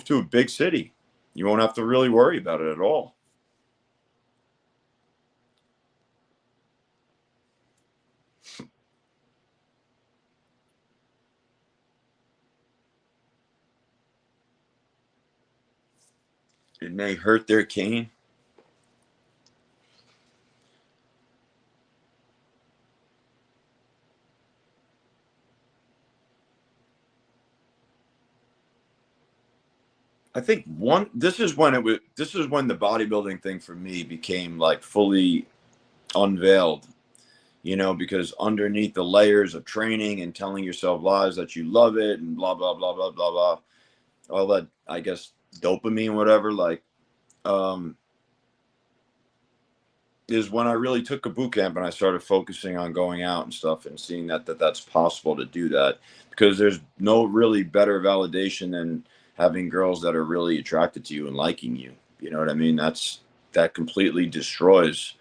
to a big city. You won't have to really worry about it at all. It may hurt their cane. I think this is when the bodybuilding thing for me became like fully unveiled, you know, because underneath the layers of training and telling yourself lies that you love it and blah blah blah blah blah blah, all that, I guess, dopamine, whatever, like, is when I really took a boot camp and I started focusing on going out and stuff and seeing that's possible to do that, because there's no really better validation than having girls that are really attracted to you and liking you. You know what I mean? That completely destroys.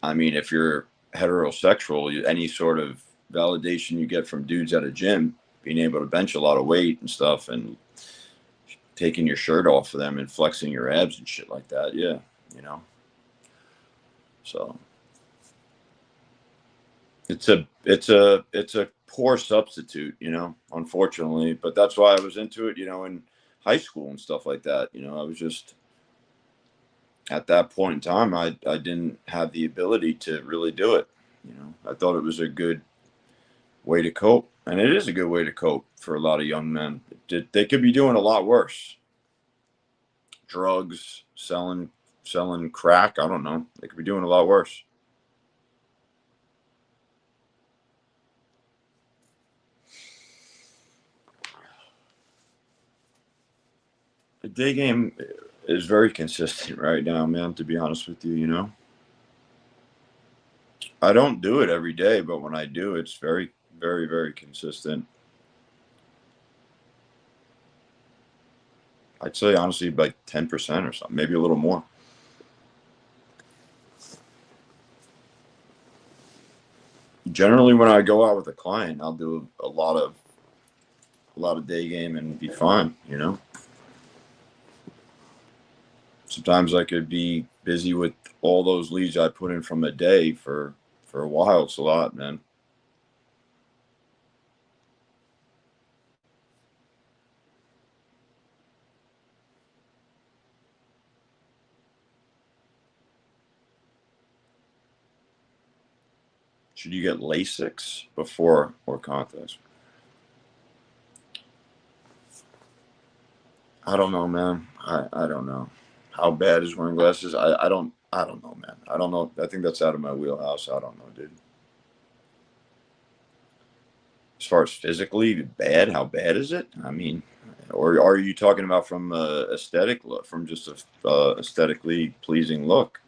I mean, if you're heterosexual, any sort of validation you get from dudes at a gym, being able to bench a lot of weight and stuff and taking your shirt off for them and flexing your abs and shit like that. Yeah. You know? So it's a poor substitute, you know, unfortunately, but that's why I was into it, you know, in high school and stuff like that. You know, I was just at that point in time, I didn't have the ability to really do it. You know, I thought it was a good way to cope, and it is a good way to cope for a lot of young men. They could be doing a lot worse. Drugs, selling crack. I don't know. They could be doing a lot worse. The day game is very consistent right now, man, to be honest with you, you know. I don't do it every day, but when I do, it's very, very, very consistent. I'd say honestly like 10% or something, maybe a little more. Generally when I go out with a client, I'll do a lot of day game and be fine, you know. Sometimes I could be busy with all those leads I put in from a day for a while. It's a lot, man. Should you get LASIX before or contacts? I don't know, man. I don't know. How bad is wearing glasses? I don't know, man. I don't know. I think that's out of my wheelhouse. I don't know, dude. As far as physically bad, how bad is it? I mean, or are you talking about from aesthetic look, from just a aesthetically pleasing look?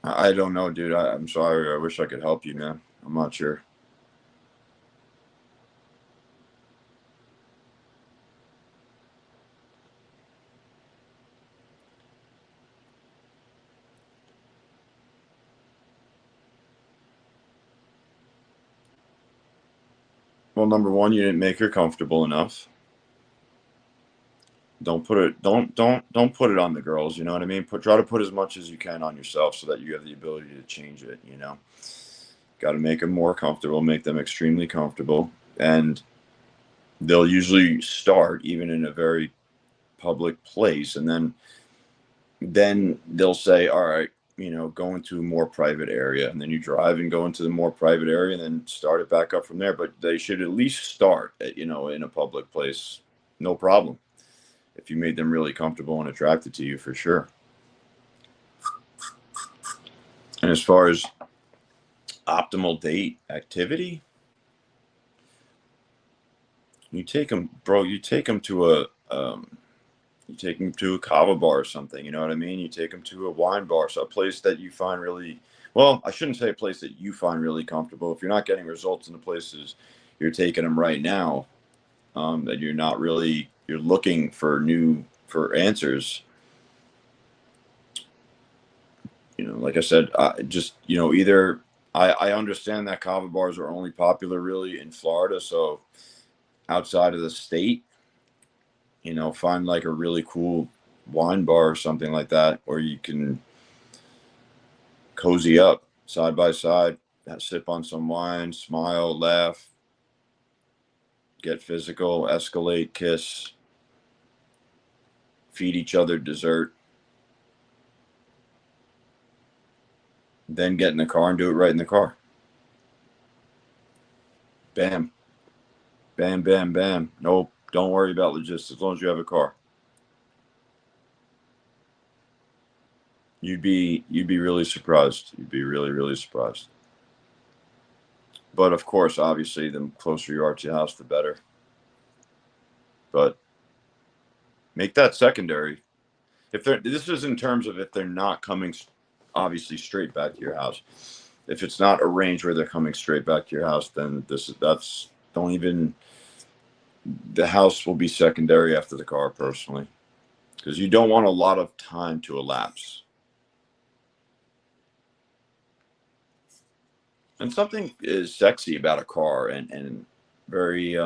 I don't know, dude. I'm sorry. I wish I could help you, man. I'm not sure. Well, number one, you didn't make her comfortable enough. Don't put it. Don't put it on the girls. You know what I mean. Try to put as much as you can on yourself so that you have the ability to change it. You know, got to make them more comfortable. Make them extremely comfortable, and they'll usually start even in a very public place, and then they'll say, all right, you know, go into a more private area, and then you drive and go into the more private area and then start it back up from there. But they should at least start at, you know, in a public place, no problem, if you made them really comfortable and attracted to you, for sure. And as far as optimal date activity, you take them, bro, you take them to you take them to a kava bar or something, you know what I mean? You take them to a wine bar, so a place that you find really, well, I shouldn't say a place that you find really comfortable. If you're not getting results in the places you're taking them right now, that you're not really, you're looking for answers. You know, like I said, just, you know, either I understand that kava bars are only popular really in Florida, so outside of the state, you know, find like a really cool wine bar or something like that, where you can cozy up side by side, sip on some wine, smile, laugh, get physical, escalate, kiss, feed each other dessert, then get in the car and do it right in the car. Bam, bam, bam, bam. Nope, don't worry about logistics as long as you have a car. You'd be really surprised. You'd be really, really surprised. But of course, obviously, the closer you are to your house, the better. But make that secondary. If they're, this is in terms of if they're not coming, obviously, straight back to your house. If it's not arranged where they're coming straight back to your house, then that's don't even. The house will be secondary after the car, personally, because you don't want a lot of time to elapse. And something is sexy about a car, and very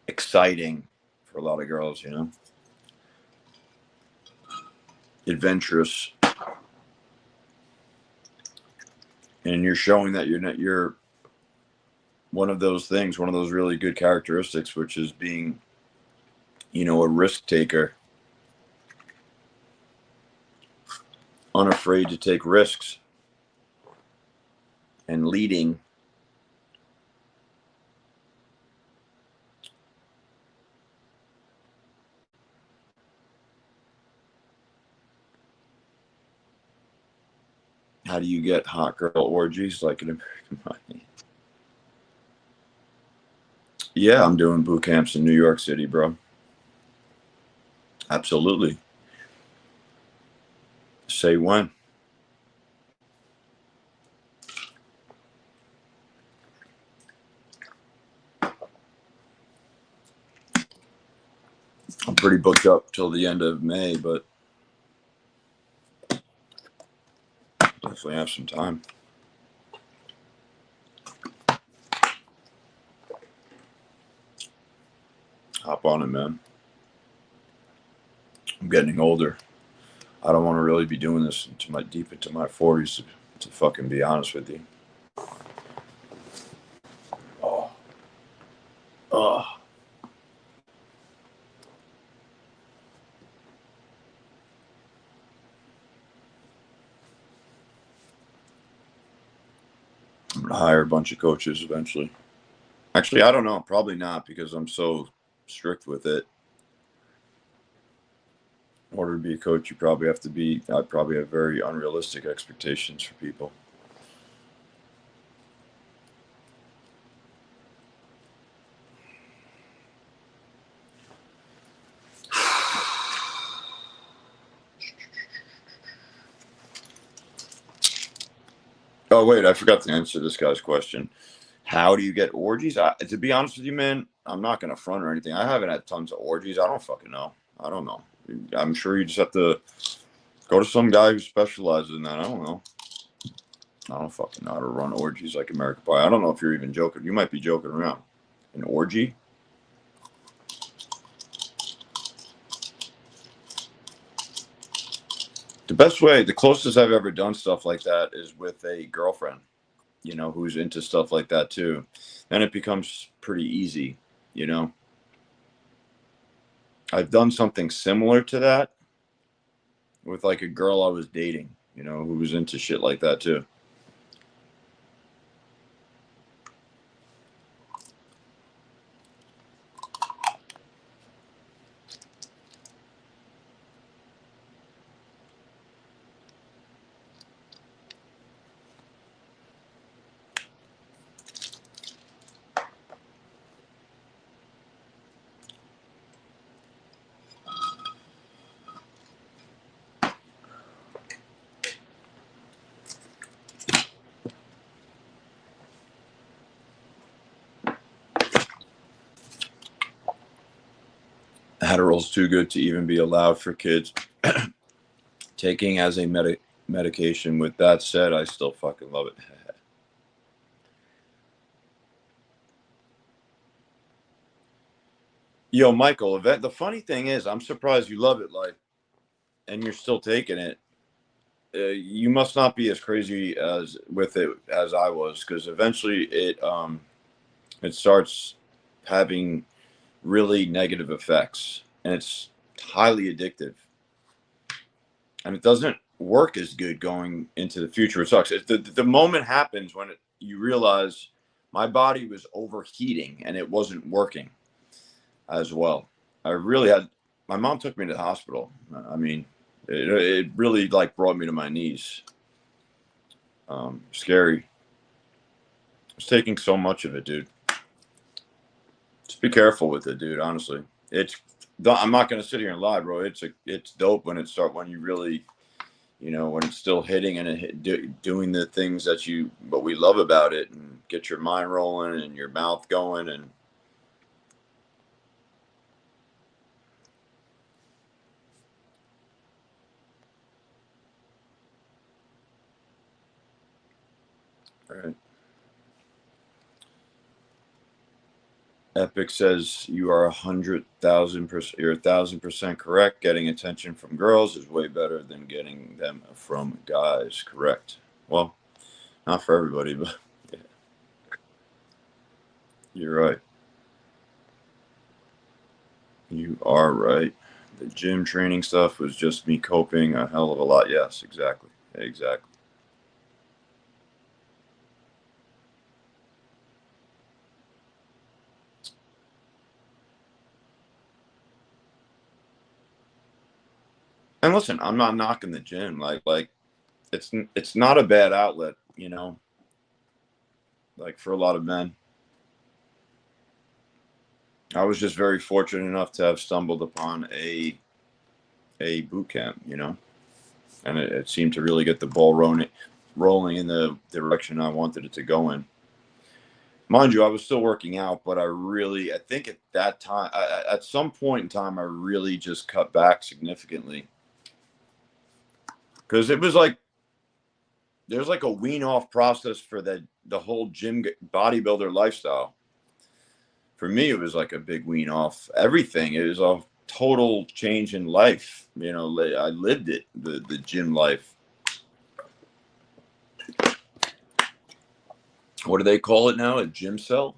exciting for a lot of girls, you know, adventurous, and you're showing that you're one of those things, one of those really good characteristics, which is being, you know, a risk taker, unafraid to take risks, and leading. How do you get hot girl orgies like an American Pie? Yeah, I'm doing boot camps in New York City, bro. Absolutely. Say when. I'm pretty booked up till the end of May, but definitely have some time. hop on it, man. I'm getting older. I don't want to really be doing this deep into my 40s, to fucking be honest with you. Oh. Oh. I'm going to hire a bunch of coaches eventually. Actually, I don't know. Probably not, because I'm so strict with it. In order to be a coach, I probably have very unrealistic expectations for people. Oh, wait, I forgot to answer this guy's question. How do you get orgies? To be honest with you, man, I'm not going to front or anything. I haven't had tons of orgies. I don't fucking know. I don't know. I'm sure you just have to go to some guy who specializes in that. I don't know. I don't fucking know how to run orgies like American Pie. I don't know if you're even joking. You might be joking around. An orgy? The closest I've ever done stuff like that is with a girlfriend, who's into stuff like that too. Then it becomes pretty easy, I've done something similar to that with like a girl I was dating, who was into shit like that too. Adderall's too good to even be allowed for kids. Taking as a medication. With that said, I still fucking love it. Yo, Michael, the funny thing is, I'm surprised you love it, and you're still taking it. You must not be as crazy with it as I was, because eventually it starts having really negative effects, and it's highly addictive, and it doesn't work as good going into the future. It sucks. The moment happens when you realize my body was overheating and it wasn't working as well. My mom took me to the hospital. I mean, it really brought me to my knees. Scary. I was taking so much of it, dude. Just be careful with it, dude. Honestly, I'm not gonna sit here and lie, bro. It's dope when you really, when it's still hitting and doing the things what we love about it, and get your mind rolling and your mouth going and. All right. Epic says you are 100,000%. You're 1,000% correct. Getting attention from girls is way better than getting them from guys. Correct. Well, not for everybody, but yeah. You're right. You are right. The gym training stuff was just me coping a hell of a lot. Yes, exactly. Exactly. And listen, I'm not knocking the gym. It's not a bad outlet, for a lot of men. I was just very fortunate enough to have stumbled upon a boot camp, and it seemed to really get the ball rolling in the direction I wanted it to go in. Mind you, I was still working out, but I think at that time, at some point in time, I really just cut back significantly, because it was there's a wean off process for the whole gym bodybuilder lifestyle. for me, it was like a big wean off everything. It was a total change in life. You know, I lived it, the gym life. What do they call it now? A gym cell?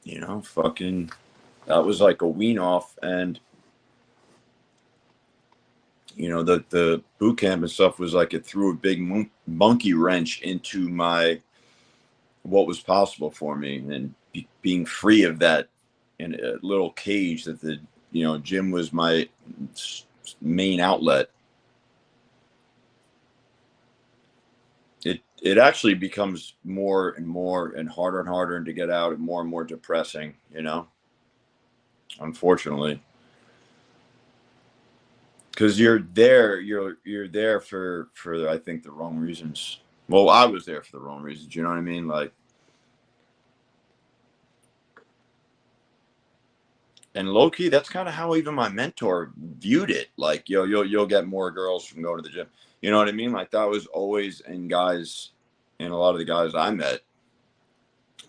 You know, fucking, that was like a wean off. And, you know, the boot camp and stuff was like it threw a big monkey wrench into what was possible for me, and being free of that in a little cage that the, you know, gym was my main outlet. It actually becomes more and more and harder to get out, and more depressing, you know, unfortunately, because you're there for I think the wrong reasons. Well, I was there for the wrong reasons, you know what I mean? Like, and low key, that's kind of how even my mentor viewed it. Like, you'll get more girls from going to the gym. You know what I mean? Like, that was always in guys, and a lot of the guys I met,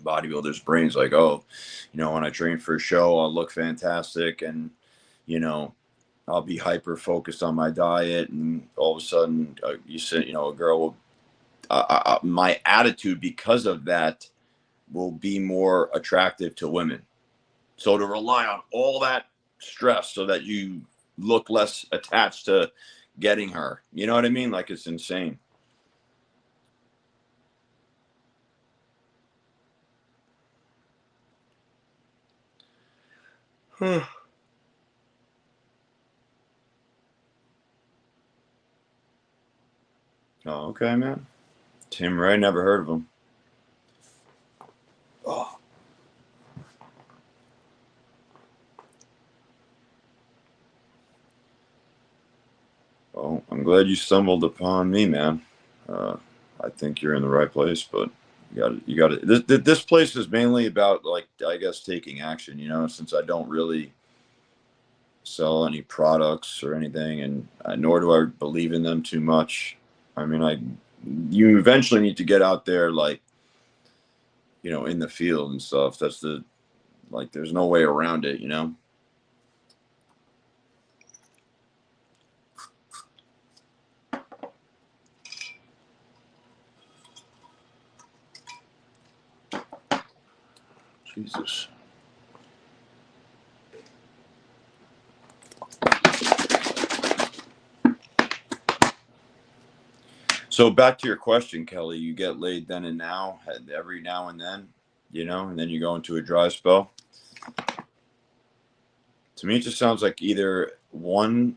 bodybuilders' brains. Like, oh, you know, when I train for a show, I'll look fantastic, and, you know, I'll be hyper focused on my diet, and all of a sudden, you know, a girl will. My attitude because of that will be more attractive to women. So to rely on all that stress so that you look less attached to getting her, you know what I mean? Like, it's insane. Oh, okay, man. Tim Ray, never heard of him. Oh. Well, I'm glad you stumbled upon me, man. I think you're in the right place, but you got to. This place is mainly about, like, I guess, taking action. You know, since I don't really sell any products or anything, and nor do I believe in them too much. I mean, you eventually need to get out there, like, you know, in the field and stuff. That's like, there's no way around it, you know. Jesus. So back to your question, Kelly, you get laid then and now, every now and then, you know, and then you go into a dry spell. To me, it just sounds like either one,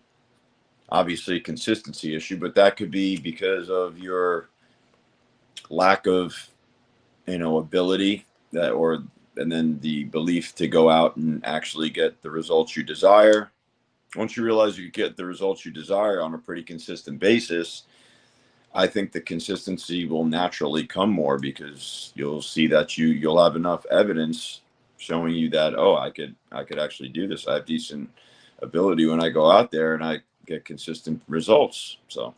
obviously consistency issue, but that could be because of your lack of, you know, ability, and then the belief to go out and actually get the results you desire. Once you realize you get the results you desire on a pretty consistent basis, I think the consistency will naturally come more, because you'll see that you'll have enough evidence showing you that, oh, I could actually do this. I have decent ability when I go out there, and I get consistent results. So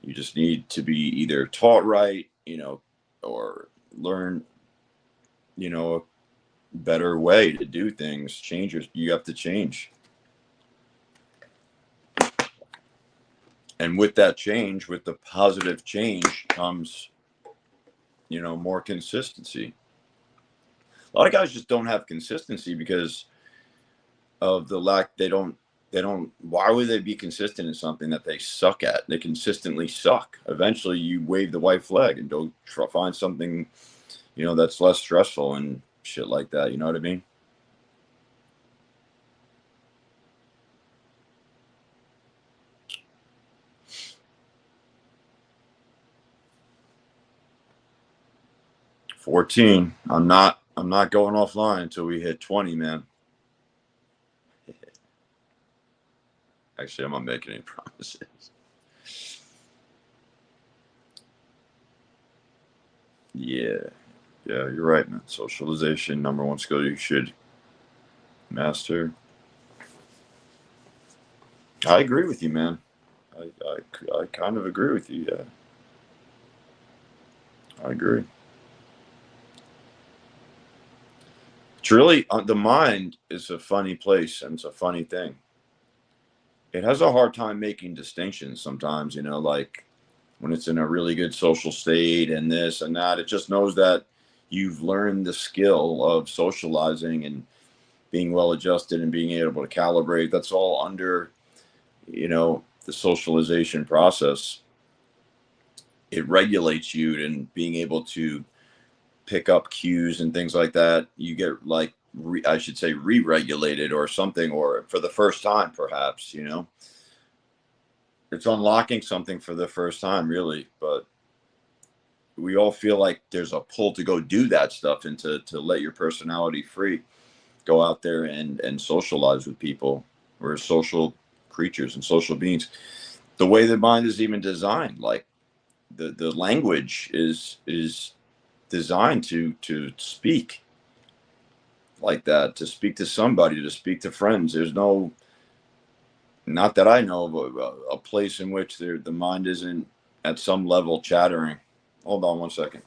you just need to be either taught right, you know, or learn, you know, a better way to do things. You have to change. And with that change, with the positive change, comes, you know, more consistency. A lot of guys just don't have consistency because of the lack. They don't, why would they be consistent in something that they suck at? They consistently suck. Eventually you wave the white flag and go find something, you know, that's less stressful and shit like that. You know what I mean? $14. I'm not going offline until we hit 20, man. Actually, I'm not making any promises. Yeah, you're right, man. Socialization, number one skill you should master. I agree with you, man. I kind of agree with you. Yeah, I agree. It's really, the mind is a funny place, and it's a funny thing. It has a hard time making distinctions sometimes, you know, like when it's in a really good social state and this and that. It just knows that you've learned the skill of socializing and being well adjusted and being able to calibrate. That's all under, you know, the socialization process. It regulates you and being able to pick up cues and things like that. You get like, I should say, re-regulated or something, or for the first time, perhaps, you know, it's unlocking something for the first time, really. But we all feel like there's a pull to go do that stuff and to let your personality free, go out there and socialize with people. We're social creatures and social beings. The way the mind is even designed, like the language is designed to speak like that, to speak to somebody, to speak to friends. There's no, not that I know of, a place in which the mind isn't at some level chattering. Hold on one second.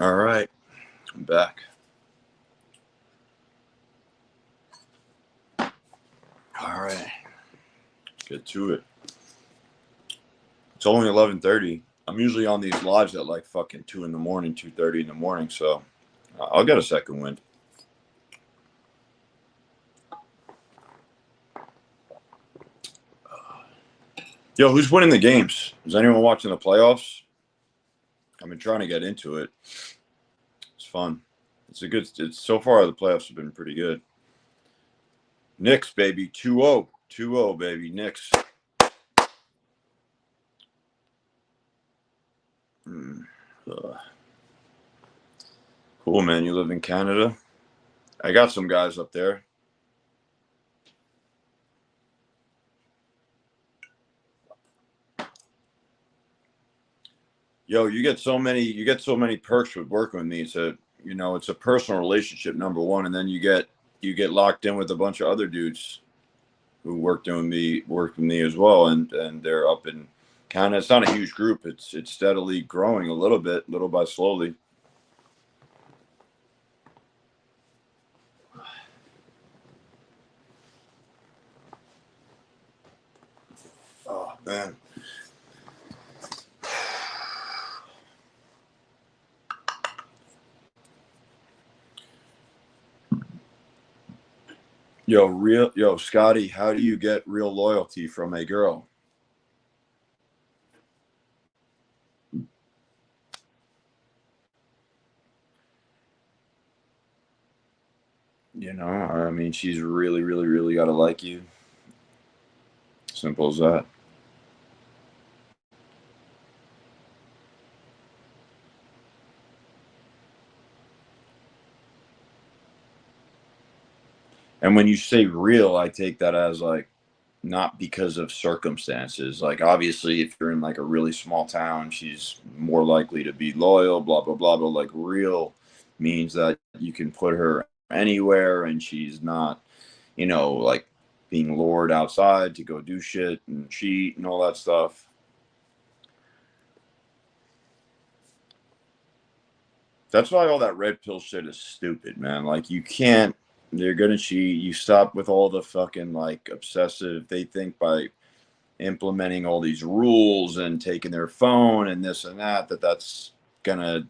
All right, I'm back. All right, let's get to it. It's only 11:30. I'm usually on these lives at like fucking 2 in the morning, 2:30 in the morning. So I'll get a second wind. Yo, who's winning the games? Is anyone watching the playoffs? I've been trying to get into it. It's fun. It's so far the playoffs have been pretty good. Knicks, baby, 2-0. 2-0, baby, Knicks. Cool, man. You live in Canada? I got some guys up there. Yo, you get so many perks with working with me. It's a personal relationship, number one, and then you get locked in with a bunch of other dudes who worked with me as well, and they're up in Canada. It's not a huge group. It's steadily growing a little bit, little by slowly. Oh man. Yo, Scotty, how do you get real loyalty from a girl? You know, I mean, she's really, really, really got to like you. Simple as that. And when you say real, I take that as like not because of circumstances. Like obviously, if you're in like a really small town, she's more likely to be loyal. Blah blah blah. But like real means that you can put her anywhere, and she's not, like being lured outside to go do shit and cheat and all that stuff. That's why all that red pill shit is stupid, man. Like you can't. They're gonna cheat. You stop with all the fucking like obsessive. They think by implementing all these rules and taking their phone and this and that's gonna.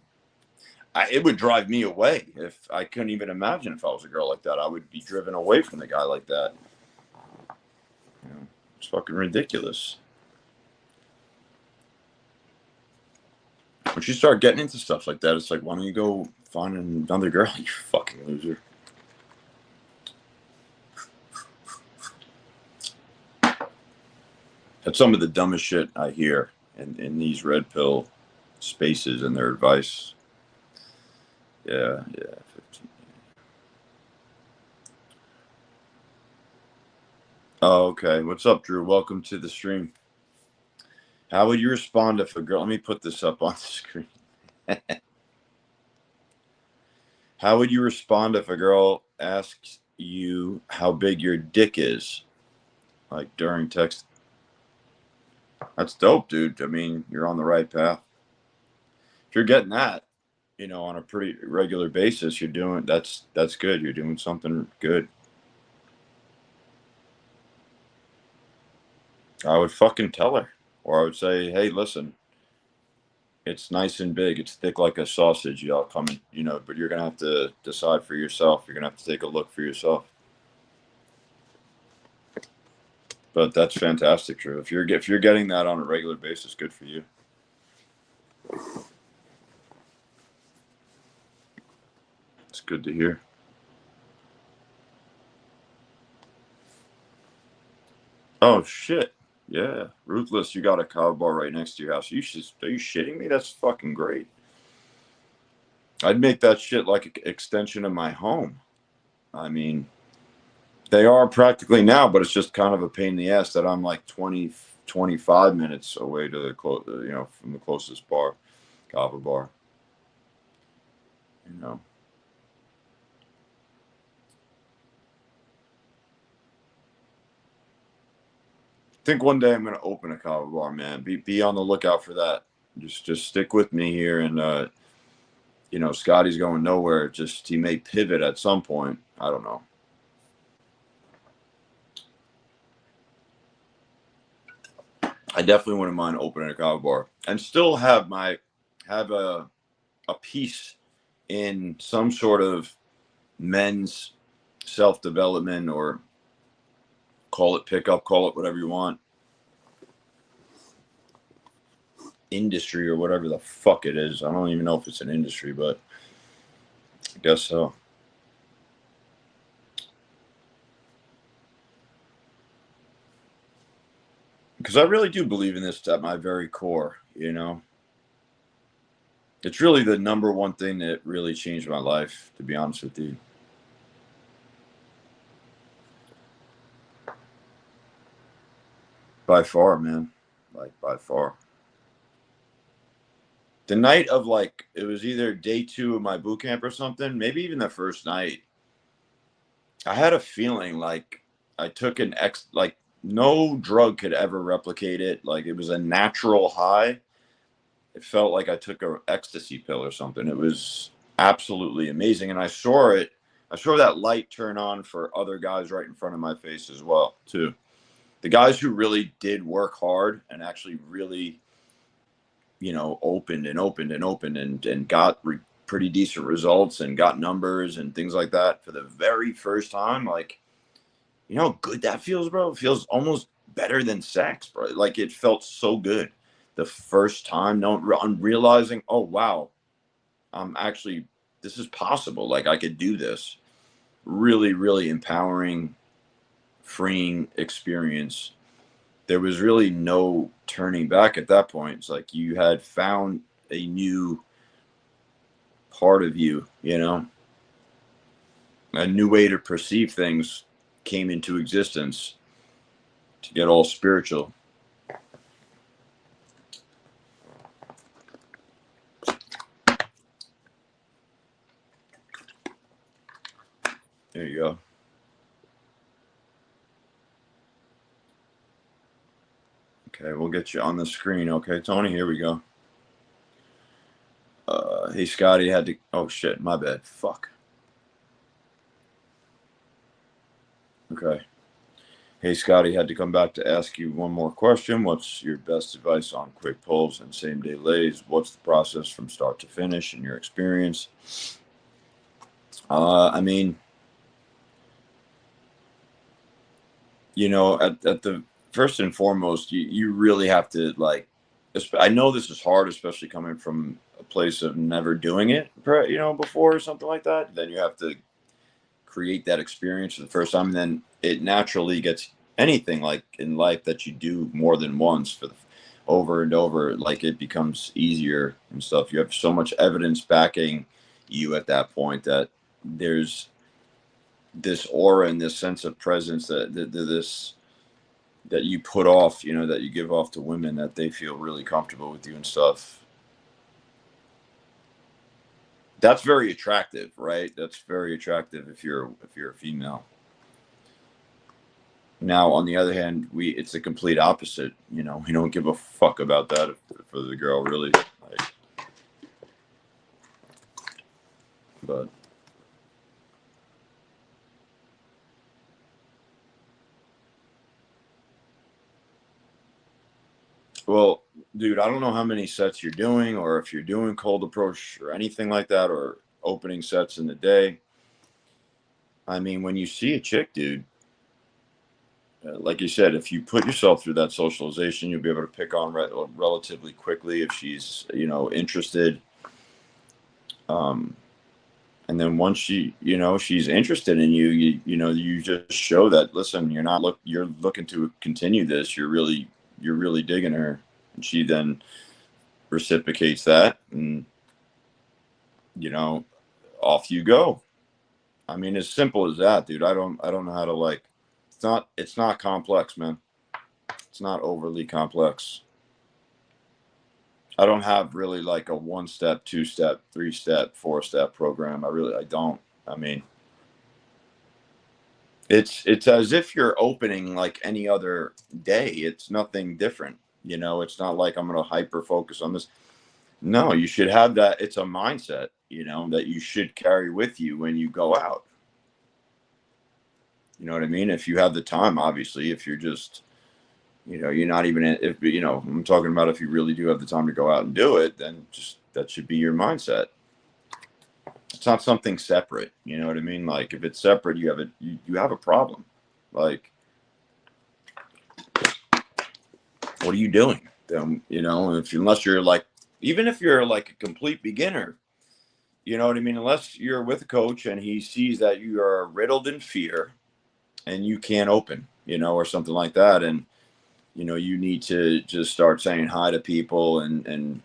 It would drive me away if I couldn't even imagine if I was a girl like that. I would be driven away from the guy like that. It's fucking ridiculous. Once you start getting into stuff like that, it's like, why don't you go find another girl, you fucking loser. That's some of the dumbest shit I hear in these red pill spaces and their advice. Yeah. 15. Oh, okay. What's up, Drew? Welcome to the stream. How would you respond if a girl... Let me put this up on the screen. How would you respond if a girl asks you how big your dick is? Like during text. That's dope, dude. I mean, you're on the right path. If you're getting that, on a pretty regular basis, you're doing... That's good. You're doing something good. I would fucking tell her. Or I would say, hey, listen, it's nice and big. It's thick like a sausage. Y'all coming, but you're going to have to decide for yourself. You're going to have to take a look for yourself. But that's fantastic, Drew. If you're getting that on a regular basis, good for you. It's good to hear. Oh, shit. Yeah, Ruthless, you got a kava bar right next to your house. Are you shitting me? That's fucking great. I'd make that shit like an extension of my home. I mean, they are practically now, but it's just kind of a pain in the ass that I'm like 20, 25 minutes away to from the closest bar, kava bar. I think one day I'm going to open a kava bar, man. Be on the lookout for that. Just stick with me here, and Scotty's going nowhere. He may pivot at some point. I don't know. I definitely wouldn't mind opening a kava bar and still have a piece in some sort of men's self-development, or call it pickup, call it whatever you want, industry or whatever the fuck it is. I don't even know if it's an industry, but I guess so. Because I really do believe in this at my very core, It's really the number one thing that really changed my life, to be honest with you. By far, man. By far. The night of, it was either day 2 of my boot camp or something, maybe even the first night, I had a feeling like I took no drug could ever replicate it. Like, it was a natural high. It felt like I took an ecstasy pill or something. It was absolutely amazing. And I saw that light turn on for other guys right in front of my face as well, too. The guys who really did work hard and actually really, opened and got pretty decent results and got numbers and things like that for the very first time. Like, how good that feels, bro? It feels almost better than sex, bro. Like, it felt so good the first time. I'm realizing, oh, wow, this is possible. Like, I could do this. Really, really empowering, freeing experience. There was really no turning back at that point. It's like you had found a new part of you, a new way to perceive things came into existence, to get all spiritual. There you go. Okay, we'll get you on the screen. Okay, Tony, here we go. Hey, Scotty, had to... Oh, shit, my bad. Fuck. Okay. Hey, Scotty, had to come back to ask you one more question. What's your best advice on quick pulls and same-day lays? What's the process from start to finish in your experience? I mean, at the first and foremost, you really have to, I know this is hard, especially coming from a place of never doing it, before or something like that. Then you have to create that experience for the first time, and then it naturally gets anything like in life that you do more than once over and over, like it becomes easier and stuff. You have so much evidence backing you at that point that there's this aura and this sense of presence that you put off, that you give off to women, that they feel really comfortable with you and stuff. That's very attractive, right? That's very attractive if you're a female. Now, on the other hand, it's the complete opposite. We don't give a fuck about that for the girl, really. But well, dude, I don't know how many sets you're doing, or if you're doing cold approach or anything like that, or opening sets in the day. I mean, when you see a chick, dude, like you said, if you put yourself through that socialization, you'll be able to pick on relatively quickly if she's, interested. And then once she's interested in you, you just show that, listen, you're looking to continue this. You're really digging her, and she then reciprocates that, and off you go. I mean, as simple as that, dude. I don't know how to it's not complex, man. It's not overly complex. I don't have really like a 1-step, 2-step, 3-step, 4-step program. I don't. I mean, it's as if you're opening like any other day. It's nothing different. It's not like I'm going to hyper focus on this. No, you should have that. It's a mindset, that you should carry with you when you go out. You know what I mean? If you have the time, obviously. If you're just, you're not even, I'm talking about if you really do have the time to go out and do it, then just that should be your mindset. It's not something separate. You know what I mean? Like if it's separate, you have a problem. Like, what are you doing? Unless you're like, even if you're like a complete beginner, you know what I mean? Unless you're with a coach and he sees that you are riddled in fear and you can't open, or something like that. And, you need to just start saying hi to people and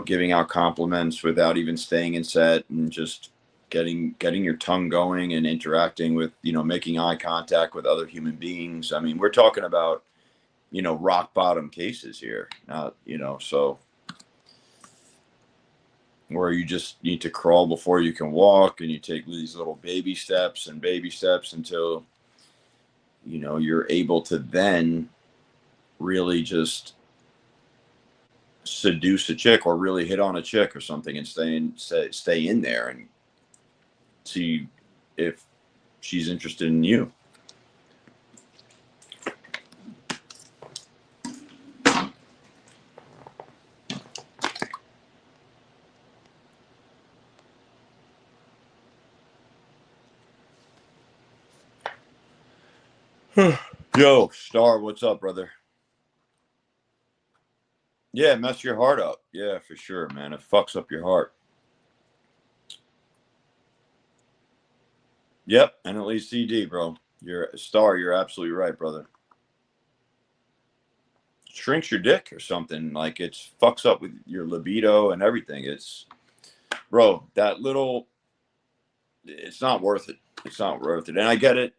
giving out compliments without even staying in set, and just getting your tongue going and interacting with, making eye contact with other human beings. I mean, we're talking about, rock bottom cases here, not, so where you just need to crawl before you can walk, and you take these little baby steps until, you're able to then really just seduce a chick or really hit on a chick or something, and stay in there and see if she's interested in you. Yo, Star, what's up, brother? Yeah, mess your heart up. Yeah, for sure, man. It fucks up your heart. Yep, and at least CD, bro. You're a Star. You're absolutely right, brother. Shrinks your dick or something. Like it fucks up with your libido and everything. Bro, it's not worth it. It's not worth it. And I get it.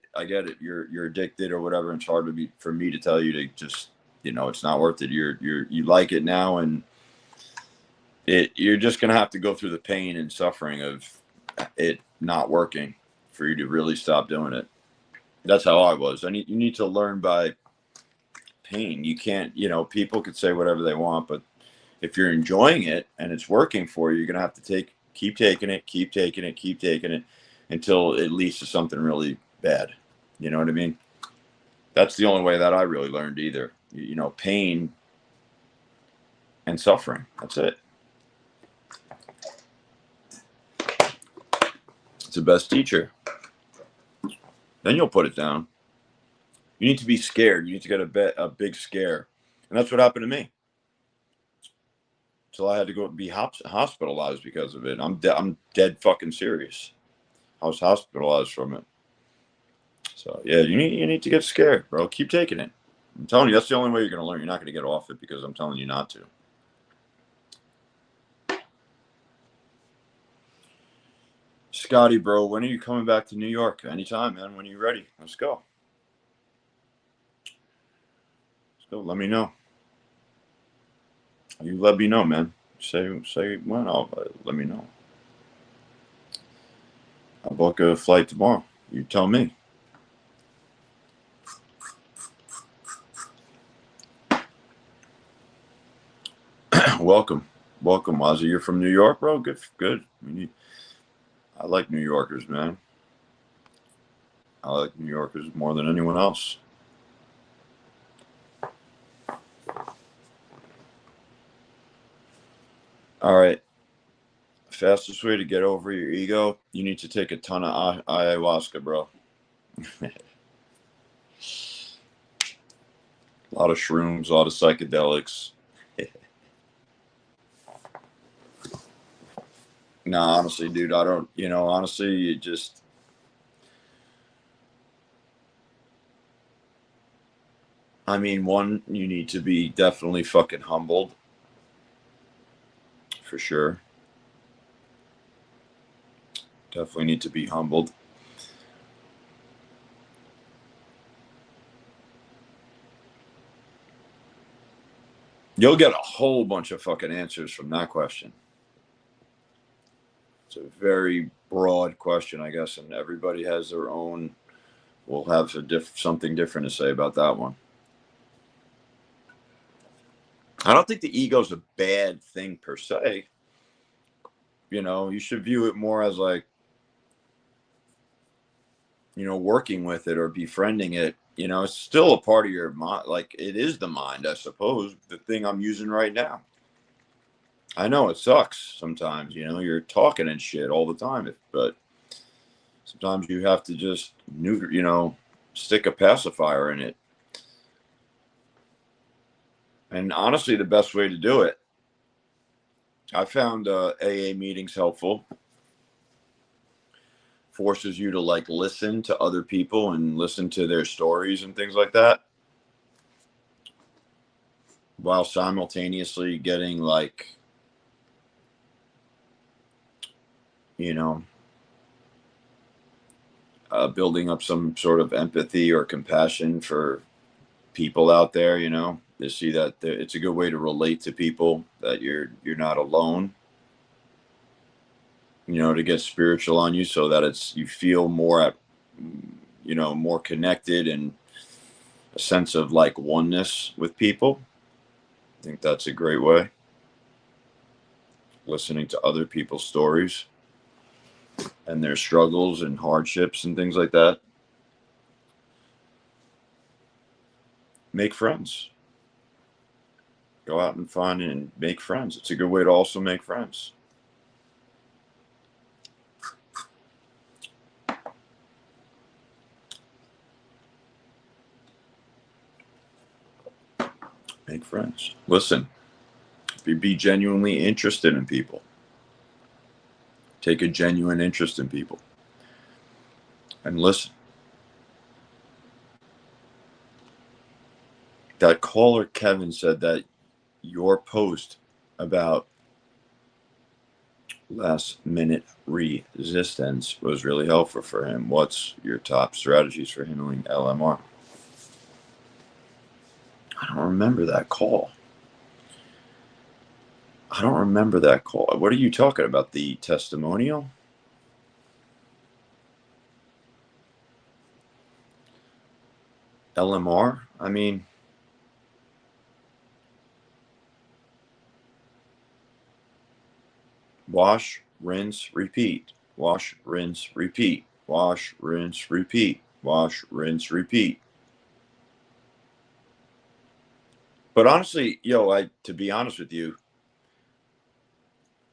You're addicted or whatever. And it's hard for me to tell you to just, it's not worth it. You like it now, and you're just gonna have to go through the pain and suffering of it not working for you to really stop doing it. That's how I was. You need to learn by pain. You can't, people could say whatever they want, but if you're enjoying it and it's working for you, you're gonna have to keep taking it until it leads to something really bad. You know what I mean? That's the only way that I really learned either. Pain and suffering. That's it. It's the best teacher. Then you'll put it down. You need to be scared. You need to get a big scare. And that's what happened to me. till I had to go be hospitalized because of it. I'm dead fucking serious. I was hospitalized from it. So yeah, you need to get scared, bro. Keep taking it. I'm telling you, that's the only way you're gonna learn. You're not gonna get off it because I'm telling you not to. Scotty, bro, when are you coming back to New York? Anytime, man. When are you ready? Let's go. Let's go. Let me know. You let me know, man. Say when. Let me know. I'll book a flight tomorrow. You tell me. Welcome, Ozzy. You're from New York, bro. Good. I like New Yorkers, man. I like New Yorkers more than anyone else. All right. Fastest way to get over your ego, you need to take a ton of ayahuasca, bro. A lot of shrooms, a lot of psychedelics. Nah, honestly, dude, I don't, honestly, you just, I mean, one, you need to be definitely fucking humbled. For sure. Definitely need to be humbled. You'll get a whole bunch of fucking answers from that question. It's a very broad question, I guess, and everybody has their own, will have something different to say about that one. I don't think the ego is a bad thing per se. You should view it more as like, working with it or befriending it. It's still a part of your mind. Like, it is the mind, I suppose, the thing I'm using right now. I know it sucks sometimes, you're talking and shit all the time, but sometimes you have to just stick a pacifier in it. And honestly, the best way to do it, I found AA meetings helpful. Forces you to like listen to other people and listen to their stories and things like that, while simultaneously getting like, building up some sort of empathy or compassion for people out there. To see that it's a good way to relate to people, that you're not alone. To get spiritual on you, so that you feel more more connected and a sense of like oneness with people. I think that's a great way. Listening to other people's stories and their struggles and hardships and things like that. Make friends. Go out and find and make friends. It's a good way to also make friends. Make friends. Listen. Be genuinely interested in people. Take a genuine interest in people. And listen. That caller, Kevin, said that your post about last minute resistance was really helpful for him. What's your top strategies for handling LMR? I don't remember that call. What are you talking about? The testimonial? LMR? I mean, wash, rinse, repeat. Wash, rinse, repeat. Wash, rinse, repeat. Wash, rinse, repeat. But honestly, to be honest with you,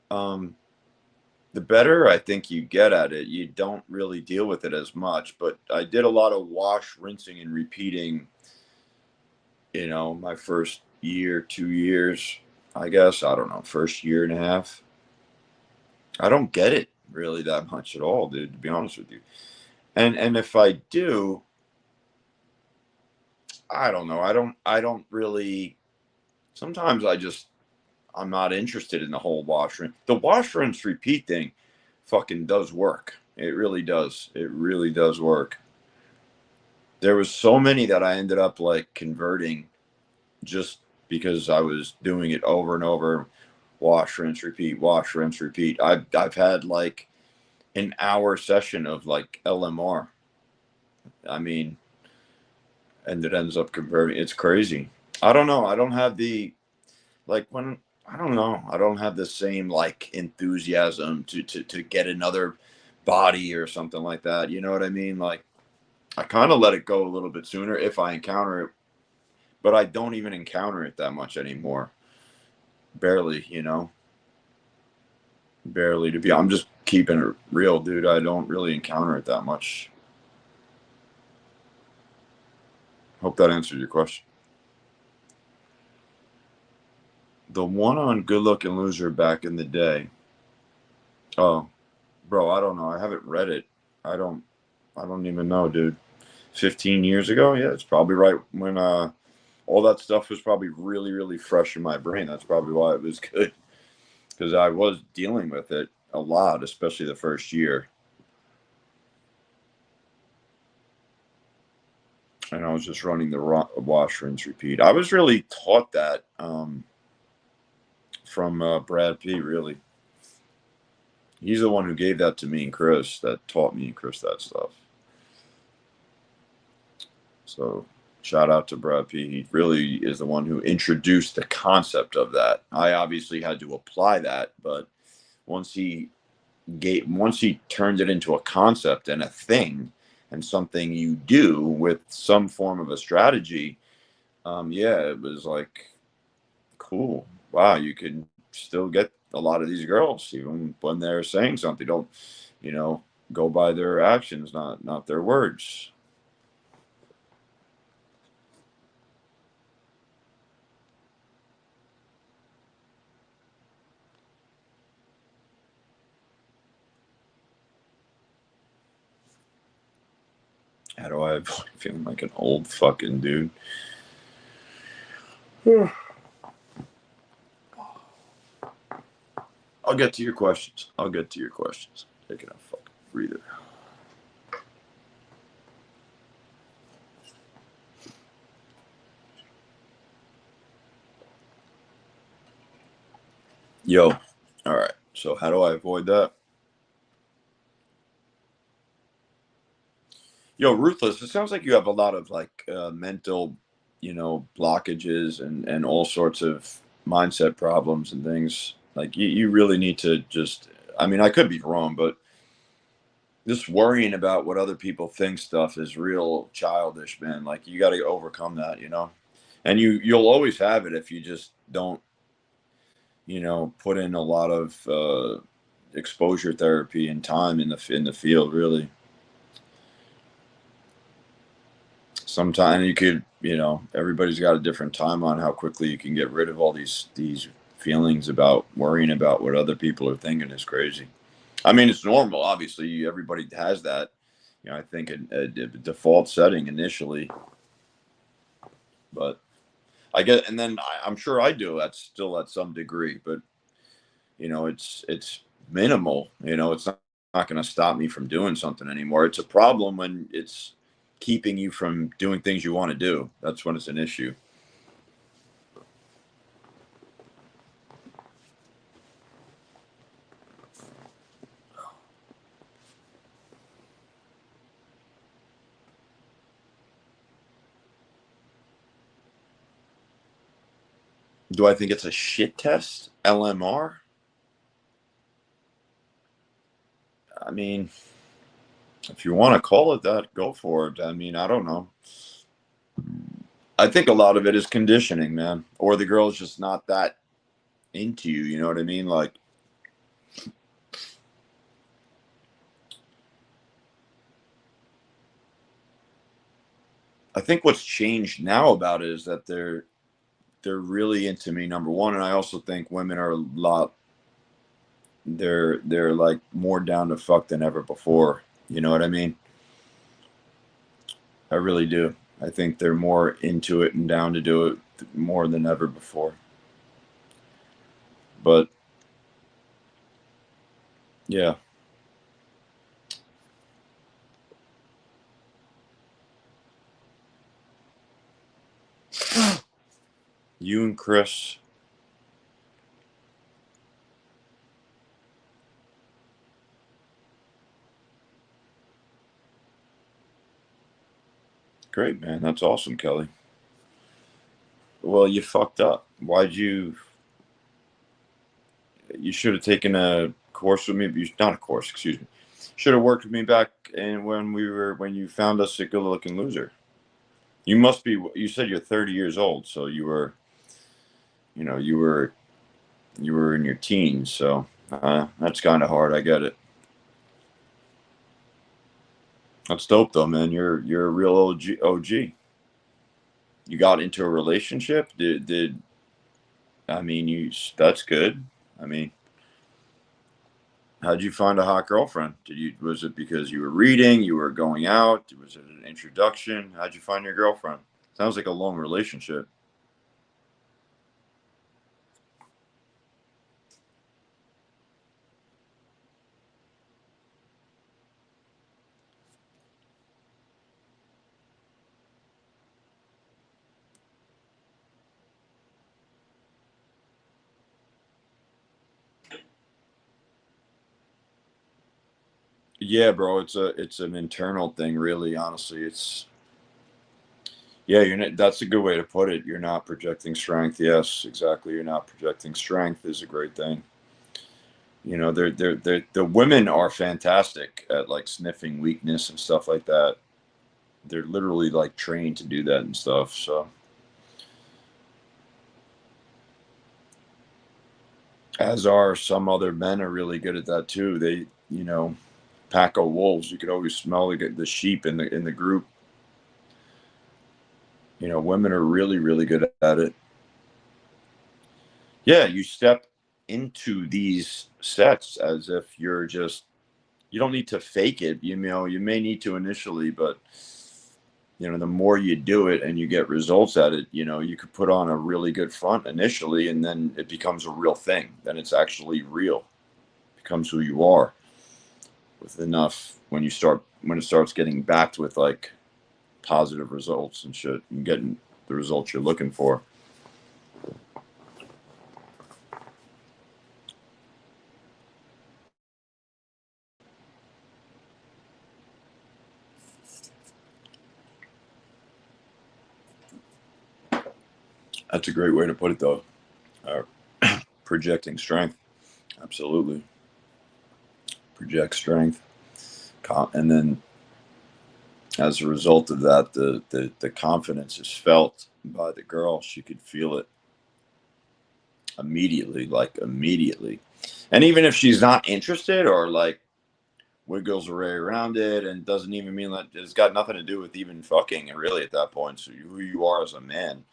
the better I think you get at it, you don't really deal with it as much. But I did a lot of wash, rinsing, and repeating, my first year, 2 years. I guess, I don't know, first year and a half. I don't get it really that much at all, dude, to be honest with you. And if I do, I don't know. I don't really, sometimes I'm not interested in the whole wash rinse. The wash rinse repeat thing fucking does work. It really does. It really does work. There was so many that I ended up like converting just because I was doing it over and over. Wash, rinse, repeat, wash, rinse, repeat. I've had like an hour session of like LMR. I mean, and it ends up converting. It's crazy. I don't know. I don't have the like when I don't know. I don't have the same like enthusiasm to get another body or something like that. You know what I mean? Like I kind of let it go a little bit sooner if I encounter it, but I don't even encounter it that much anymore. Barely, you know. Barely to be. I'm just keeping it real, dude. I don't really encounter it that much. Hope that answered your question. The one on Good Looking Loser back in the day. Oh, bro, I don't know. I haven't read it. I don't. I don't even know, dude. 15 years ago, yeah, it's probably right when all that stuff was probably really, really fresh in my brain. That's probably why it was good because I was dealing with it a lot, especially the first year. And I was just running the wash, rinse, repeat. I was really taught that from Brad P. Really, he's the one who gave that to me and Chris. That taught me and Chris that stuff. So shout out to Brad P. He really is the one who introduced the concept of that. I obviously had to apply that, but once he once he turned it into a concept and a thing and something you do with some form of a strategy, yeah, it was like cool. Wow, you can still get a lot of these girls even when they're saying something. Don't, you know, go by their actions, not their words. How do I avoid feeling like an old fucking dude? I'll get to your questions. I'll get to your questions. Taking a fucking breather. Yo, all right. So how do I avoid that? Yo, Ruthless, it sounds like you have a lot of like mental, blockages and all sorts of mindset problems and things. Like you really need to just, I mean, I could be wrong, but this worrying about what other people think stuff is real childish, man. Like you got to overcome that. And you'll always have it if you just don't, put in a lot of exposure therapy and time in the field, really. Sometimes you could, everybody's got a different time on how quickly you can get rid of all these feelings about worrying about what other people are thinking is crazy. I mean, it's normal. Obviously, everybody has that. I think a default setting initially, but I get, and then I'm sure I do. That's still at some degree, but it's minimal. It's not going to stop me from doing something anymore. It's a problem when it's keeping you from doing things you want to do. That's when it's an issue. Do I think it's a shit test? LMR? I mean, if you want to call it that, go for it. I mean, I don't know. I think a lot of it is conditioning, man. Or the girl's just not that into you. You know what I mean? Like, I think what's changed now about it is that they're really into me, number one, and I also think women are a lot. They're like more down to fuck than ever before. You know what I mean? I really do. I think they're more into it and down to do it more than ever before. But yeah. You and Chris. Great, man. That's awesome, Kelly. Well, you fucked up. Why'd you? You should have taken a course with me. Not a course, excuse me. Should have worked with me back in when you found us a good-looking loser. You must be. You said you're 30 years old, so you were. You were in your teens, so that's kind of hard. I get it. That's dope, though, man. You're a real OG. OG. You got into a relationship. Did I mean you? That's good. I mean, how'd you find a hot girlfriend? Was it because you were reading, you were going out? Was it an introduction? How'd you find your girlfriend? Sounds like a long relationship. Yeah, bro, it's an internal thing, really. Honestly, you're not, that's a good way to put it. You're not projecting strength. Yes, exactly. You're not projecting strength is a great thing. You know, the women are fantastic at like sniffing weakness and stuff like that. They're literally like trained to do that and stuff. So, as are some other men are really good at that too. They, pack of wolves. You could always smell the sheep in the group. Women are really, really good at it. Yeah, you step into these sets as if you don't need to fake it. You may need to initially, but the more you do it and you get results at it, you could put on a really good front initially, and then it becomes a real thing. Then it's actually real, it becomes who you are. With enough, when it starts getting backed with like positive results and shit, and getting the results you're looking for. That's a great way to put it, though. Projecting strength, absolutely. Project strength, and then as a result of that, the confidence is felt by the girl. She could feel it immediately, like immediately. And even if she's not interested or like wiggles her way around it, and doesn't even mean that it's got nothing to do with even fucking really at that point. So who you are as a man,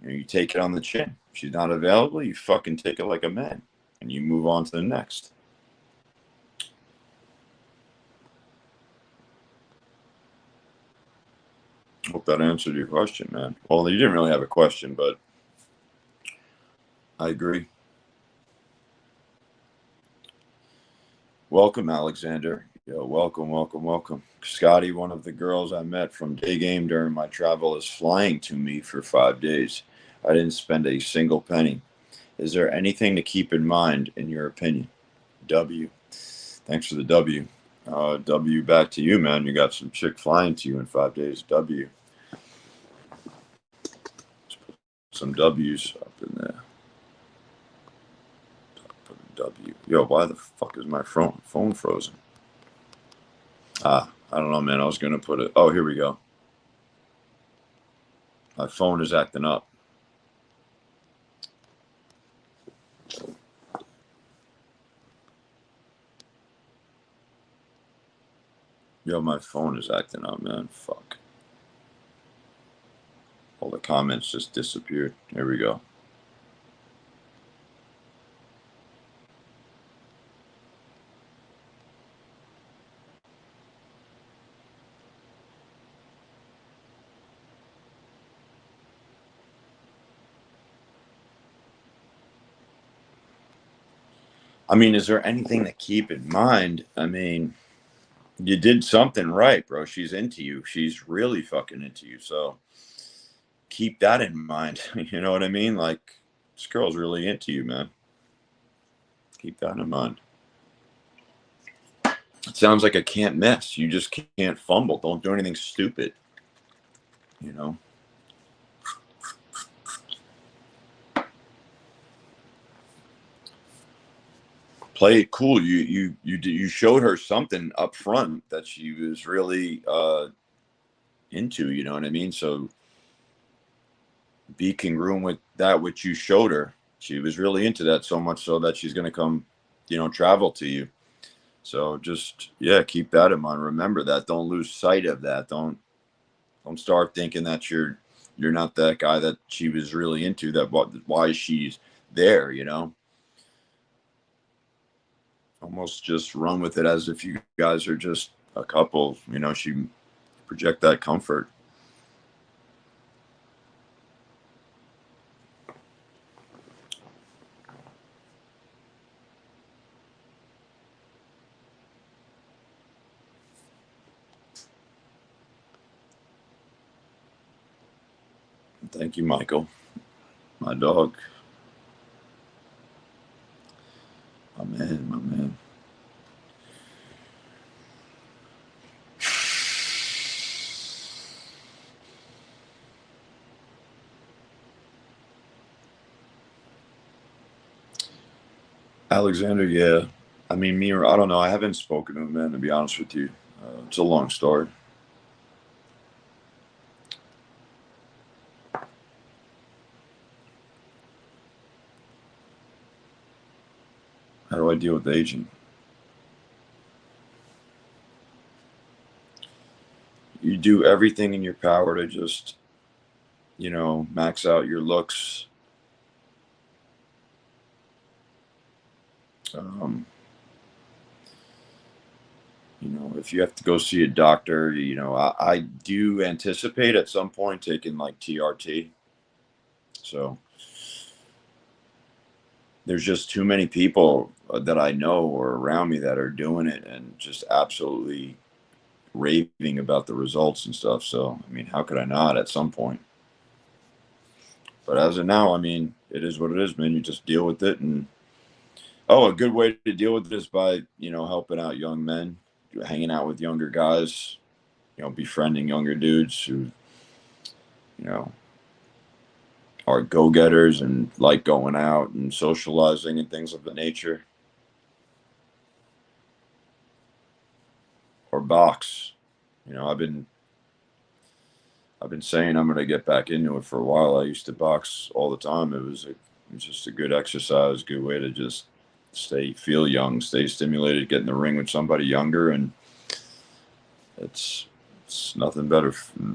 you take it on the chin. If she's not available, you fucking take it like a man, and you move on to the next. Hope that answered your question, man. Well, you didn't really have a question, but I agree. Welcome, Alexander. Yo, welcome, welcome, welcome. Scotty, one of the girls I met from day game during my travel, is flying to me for 5 days. I didn't spend a single penny. Is there anything to keep in mind, in your opinion? W. Thanks for the W. W back to you, man. You got some chick flying to you in 5 days. W. Let's put some W's up in there. Put a W. Yo, why the fuck is my phone frozen? I don't know, man. I was going to put it. Oh, here we go. My phone is acting up. Yo, my phone is acting up, man. Fuck. Hold All the comments just disappeared. There we go. I mean, is there anything to keep in mind? I mean, you did something right, bro. She's into you. She's really fucking into you. So keep that in mind. You know what I mean? Like, this girl's really into you, man. Keep that in mind. It sounds like a can't miss. You just can't fumble. Don't do anything stupid. You know? Play it cool. You showed her something up front that she was really into, you know what I mean? So be congruent with that which you showed her. She was really into that, so much so that she's going to come, travel to you. So just, yeah, keep that in mind. Remember that. Don't lose sight of that. Don't start thinking that you're not that guy that she was really into, that why she's there, almost just run with it as if you guys are just a couple. She project that comfort. Thank you, Michael, my dog. My man. Alexander, yeah. I mean, I don't know. I haven't spoken to him, man, to be honest with you. It's a long story. How do I deal with aging? You do everything in your power to just, max out your looks. If you have to go see a doctor, I do anticipate at some point taking like TRT. So there's just too many people that I know or around me that are doing it and just absolutely raving about the results and stuff. So, I mean, how could I not at some point? But as of now, I mean, it is what it is, man. You just deal with it. And, a good way to deal with it is by, helping out young men, hanging out with younger guys, befriending younger dudes who, are go-getters and like going out and socializing and things of the nature. Or box. I've been saying I'm going to get back into it for a while. I used to box all the time. It was just a good exercise, good way to just feel young, stay stimulated, get in the ring with somebody younger, and it's nothing better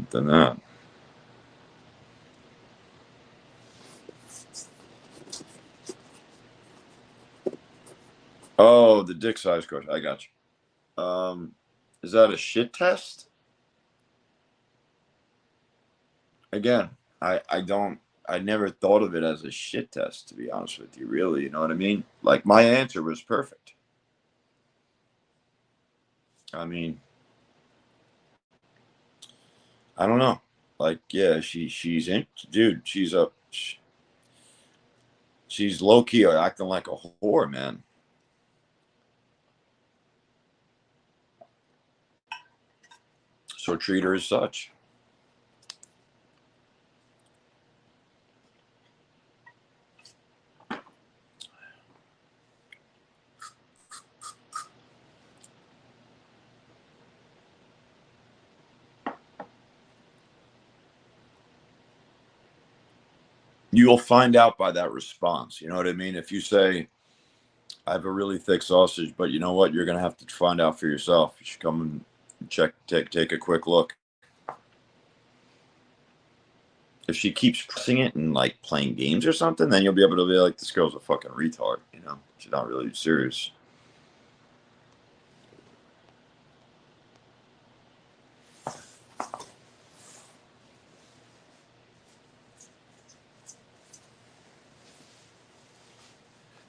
than that. Oh, the dick size question. I got you. Is that a shit test? Again, I never thought of it as a shit test, to be honest with you, really. You know what I mean? Like, my answer was perfect. I mean, I don't know. Like, yeah, she's in, dude. She's low key acting like a whore, man. So treat her as such. You'll find out by that response. You know what I mean? If you say, I have a really thick sausage, but you know what? You're going to have to find out for yourself. You should come and take a quick look. if she keeps pressing it and like playing games or something, then you'll be able to be like, this girl's a fucking retard, you know? She's not really serious.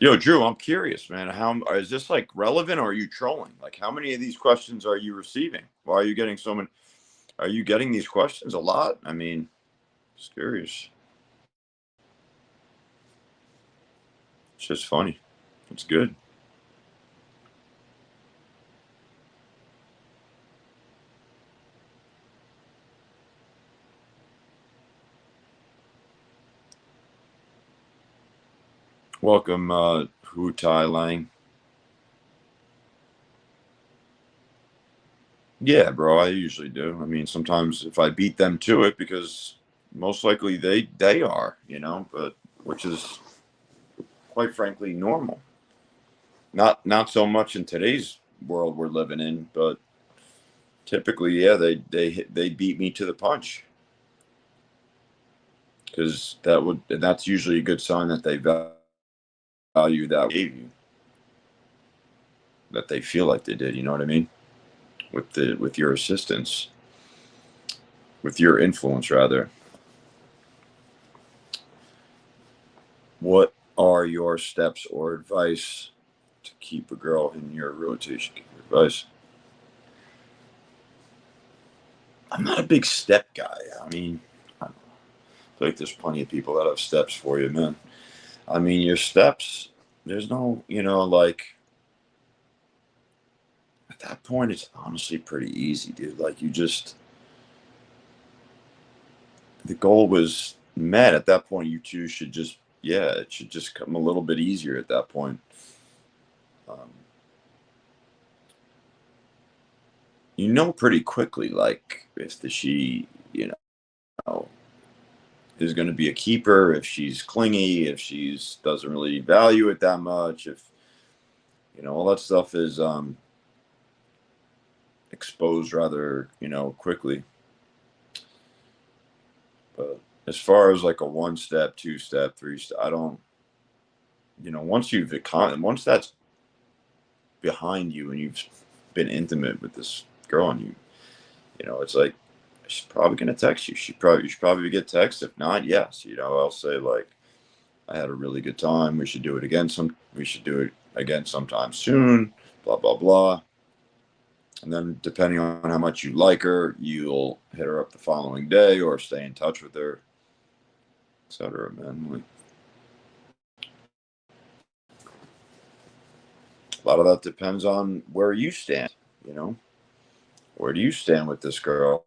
Yo, Drew, I'm curious, man. How is this like relevant, or are you trolling? Like, how many of these questions are you receiving? Why are you getting so many? Are you getting these questions a lot? I mean, just curious. It's just funny. It's good. Welcome, Hu Tai Lang. Yeah, bro, I usually do. I mean, sometimes if I beat them to it, because most likely they are, you know, but which is quite frankly normal. Not so much in today's world we're living in, but typically, yeah, they beat me to the punch, because that's usually a good sign that they value that I gave you, that they feel like they did. You know what I mean? With your assistance, with your influence, rather. What are your steps or advice to keep a girl in your rotation? Give your advice. I'm not a big step guy. I mean, I feel like there's plenty of people that have steps for you, man. I mean, your steps, there's no, like, at that point, it's honestly pretty easy, dude. Like, the goal was met. At that point, you two should just, yeah, it should just come a little bit easier at that point. Um, you know pretty quickly, like, if she, know, is going to be a keeper, if she's clingy, if she's doesn't really value it that much, if, all that stuff is exposed rather, quickly. But as far as like a 1 step, 2 step, 3 step, I don't, once that's behind you and you've been intimate with this girl, and it's like, she's probably gonna text you. You should probably get text. If not, yes, I'll say like, I had a really good time. We should do it again. We should do it again sometime soon. Blah blah blah. And then, depending on how much you like her, you'll hit her up the following day or stay in touch with her, etc. Man, like, a lot of that depends on where you stand. You know, where do you stand with this girl?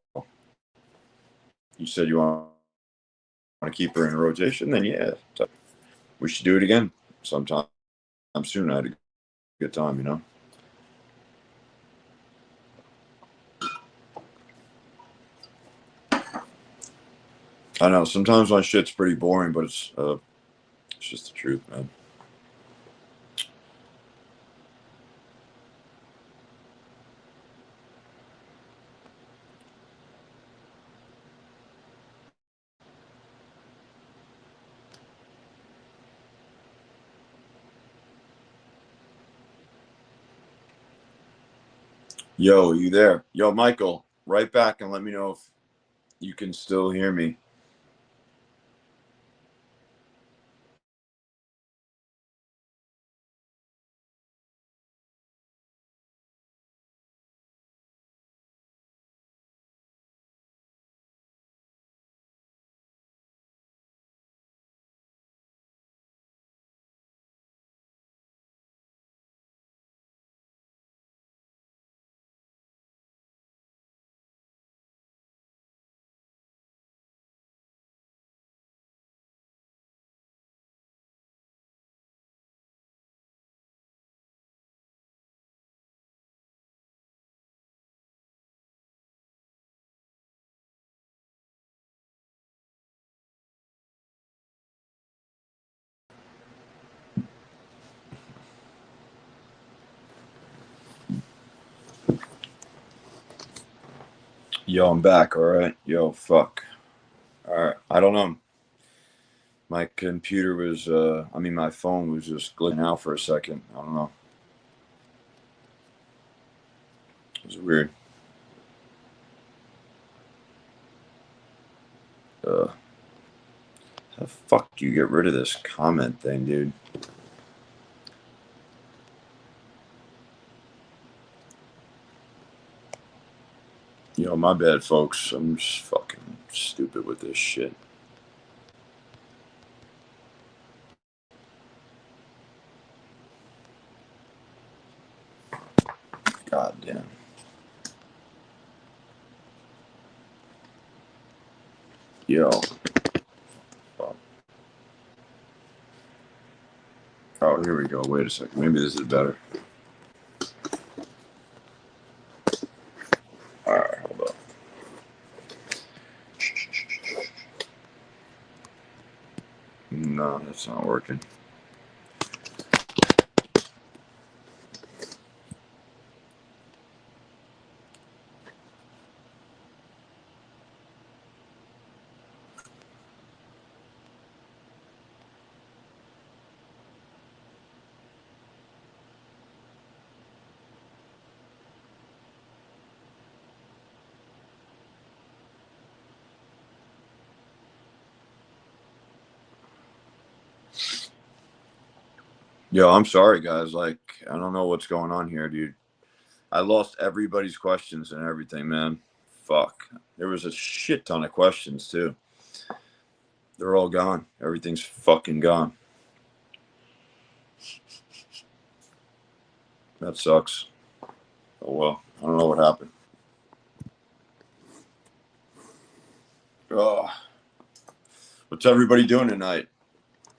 You said you want to keep her in rotation, then yeah, we should do it again sometime soon. I had a good time. I know sometimes my shit's pretty boring, but it's just the truth, man. Yo, you there? Yo, Michael, right back and let me know if you can still hear me. Yo, I'm back. All right. Yo, fuck. All right. I don't know. My computer was, my phone was just glitching out for a second. I don't know. It was weird. How the fuck do you get rid of this comment thing, dude? Yo, my bad, folks. I'm just fucking stupid with this shit. God damn. Yo. Fuck. Oh, here we go. Wait a second. Maybe this is better. Alright, hold up. No, that's not working. Yo, I'm sorry, guys. Like, I don't know what's going on here, dude. I lost everybody's questions and everything, man. Fuck. There was a shit ton of questions, too. They're all gone. Everything's fucking gone. That sucks. Oh, well. I don't know what happened. Oh. What's everybody doing tonight?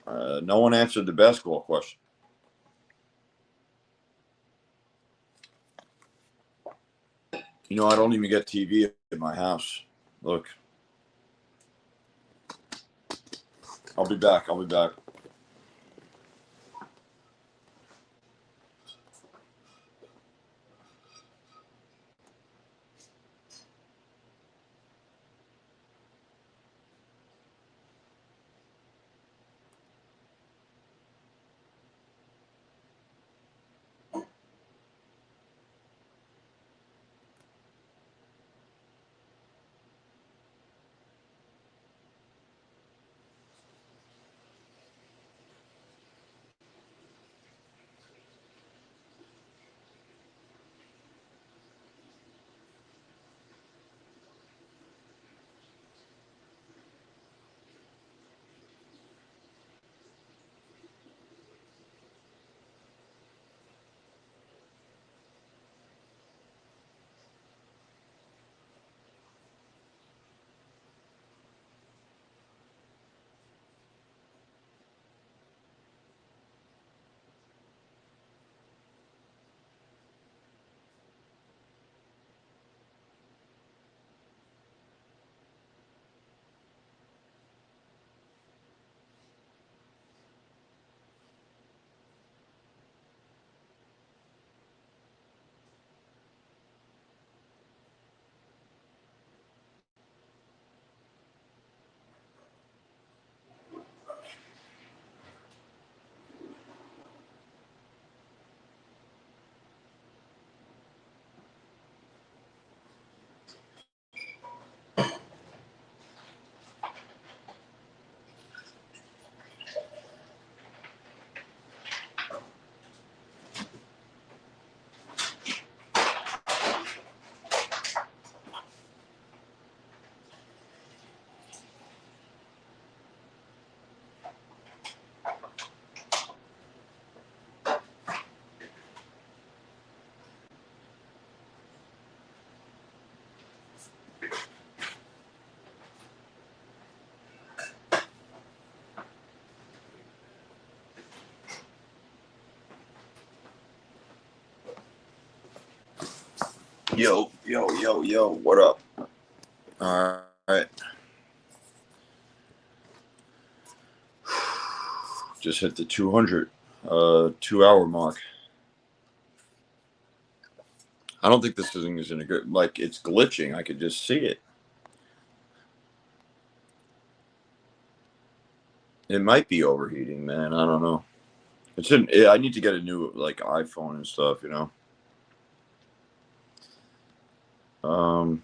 No one answered the basketball question. You know, I don't even get TV in my house. Look. I'll be back. Yo. What up? All right. Just hit the 200, 2 hour mark. I don't think this thing is in a good, like, it's glitching. I could just see it. It might be overheating, man. I don't know. It shouldn't. I need to get a new like iPhone and stuff, you know. Um.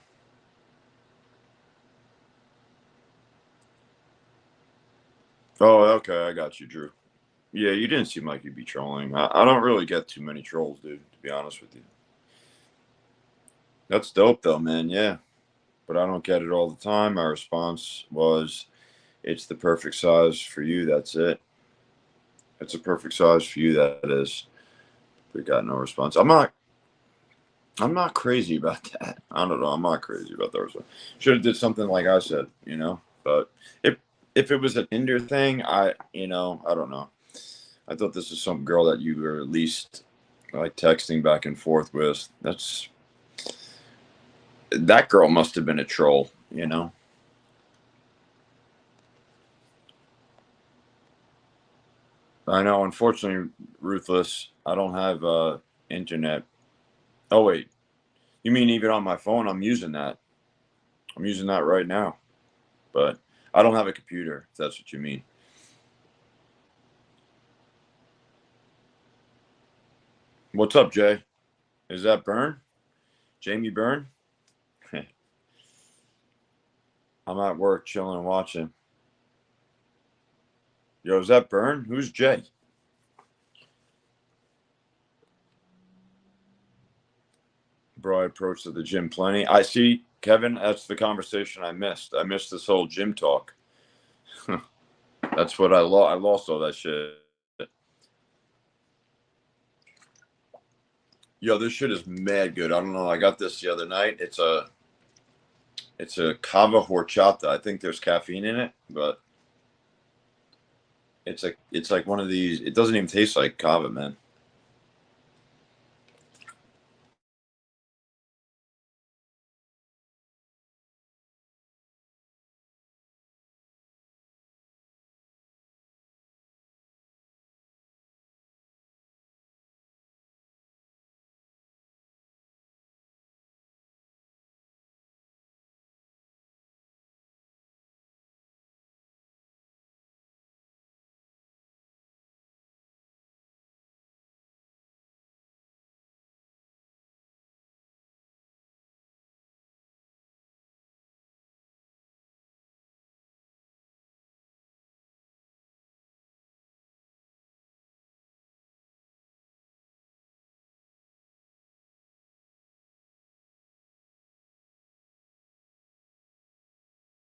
Oh, okay. I got you, Drew. Yeah, you didn't seem like you'd be trolling. I don't really get too many trolls, dude. To be honest with you. That's dope, though, man. Yeah, but I don't get it all the time. My response was, "It's the perfect size for you. That's it. It's a perfect size for you. That is." We got no response. I'm not crazy about that. I don't know. I'm not crazy about that response. Should have did something like I said, you know. But if it was a Tinder thing, I don't know. I thought this was some girl that you were at least like texting back and forth with. That girl must have been a troll, you know. I know. Unfortunately, Ruthless, I don't have internet. Oh wait, you mean even on my phone? I'm using that. I'm using that right now, but I don't have a computer. If that's what you mean. What's up, Jay? Is that Byrne? Jamie Byrne? I'm at work, chilling and watching. Yo, is that Byrne? Who's Jay? Bro, I approach to the gym plenty. I see, Kevin. That's the conversation I missed. I missed this whole gym talk. That's what I lost. I lost all that shit. Yo, this shit is mad good. I don't know. I got this the other night. It's a cava horchata. I think there's caffeine in it, but it's like one of these. It doesn't even taste like cava, man.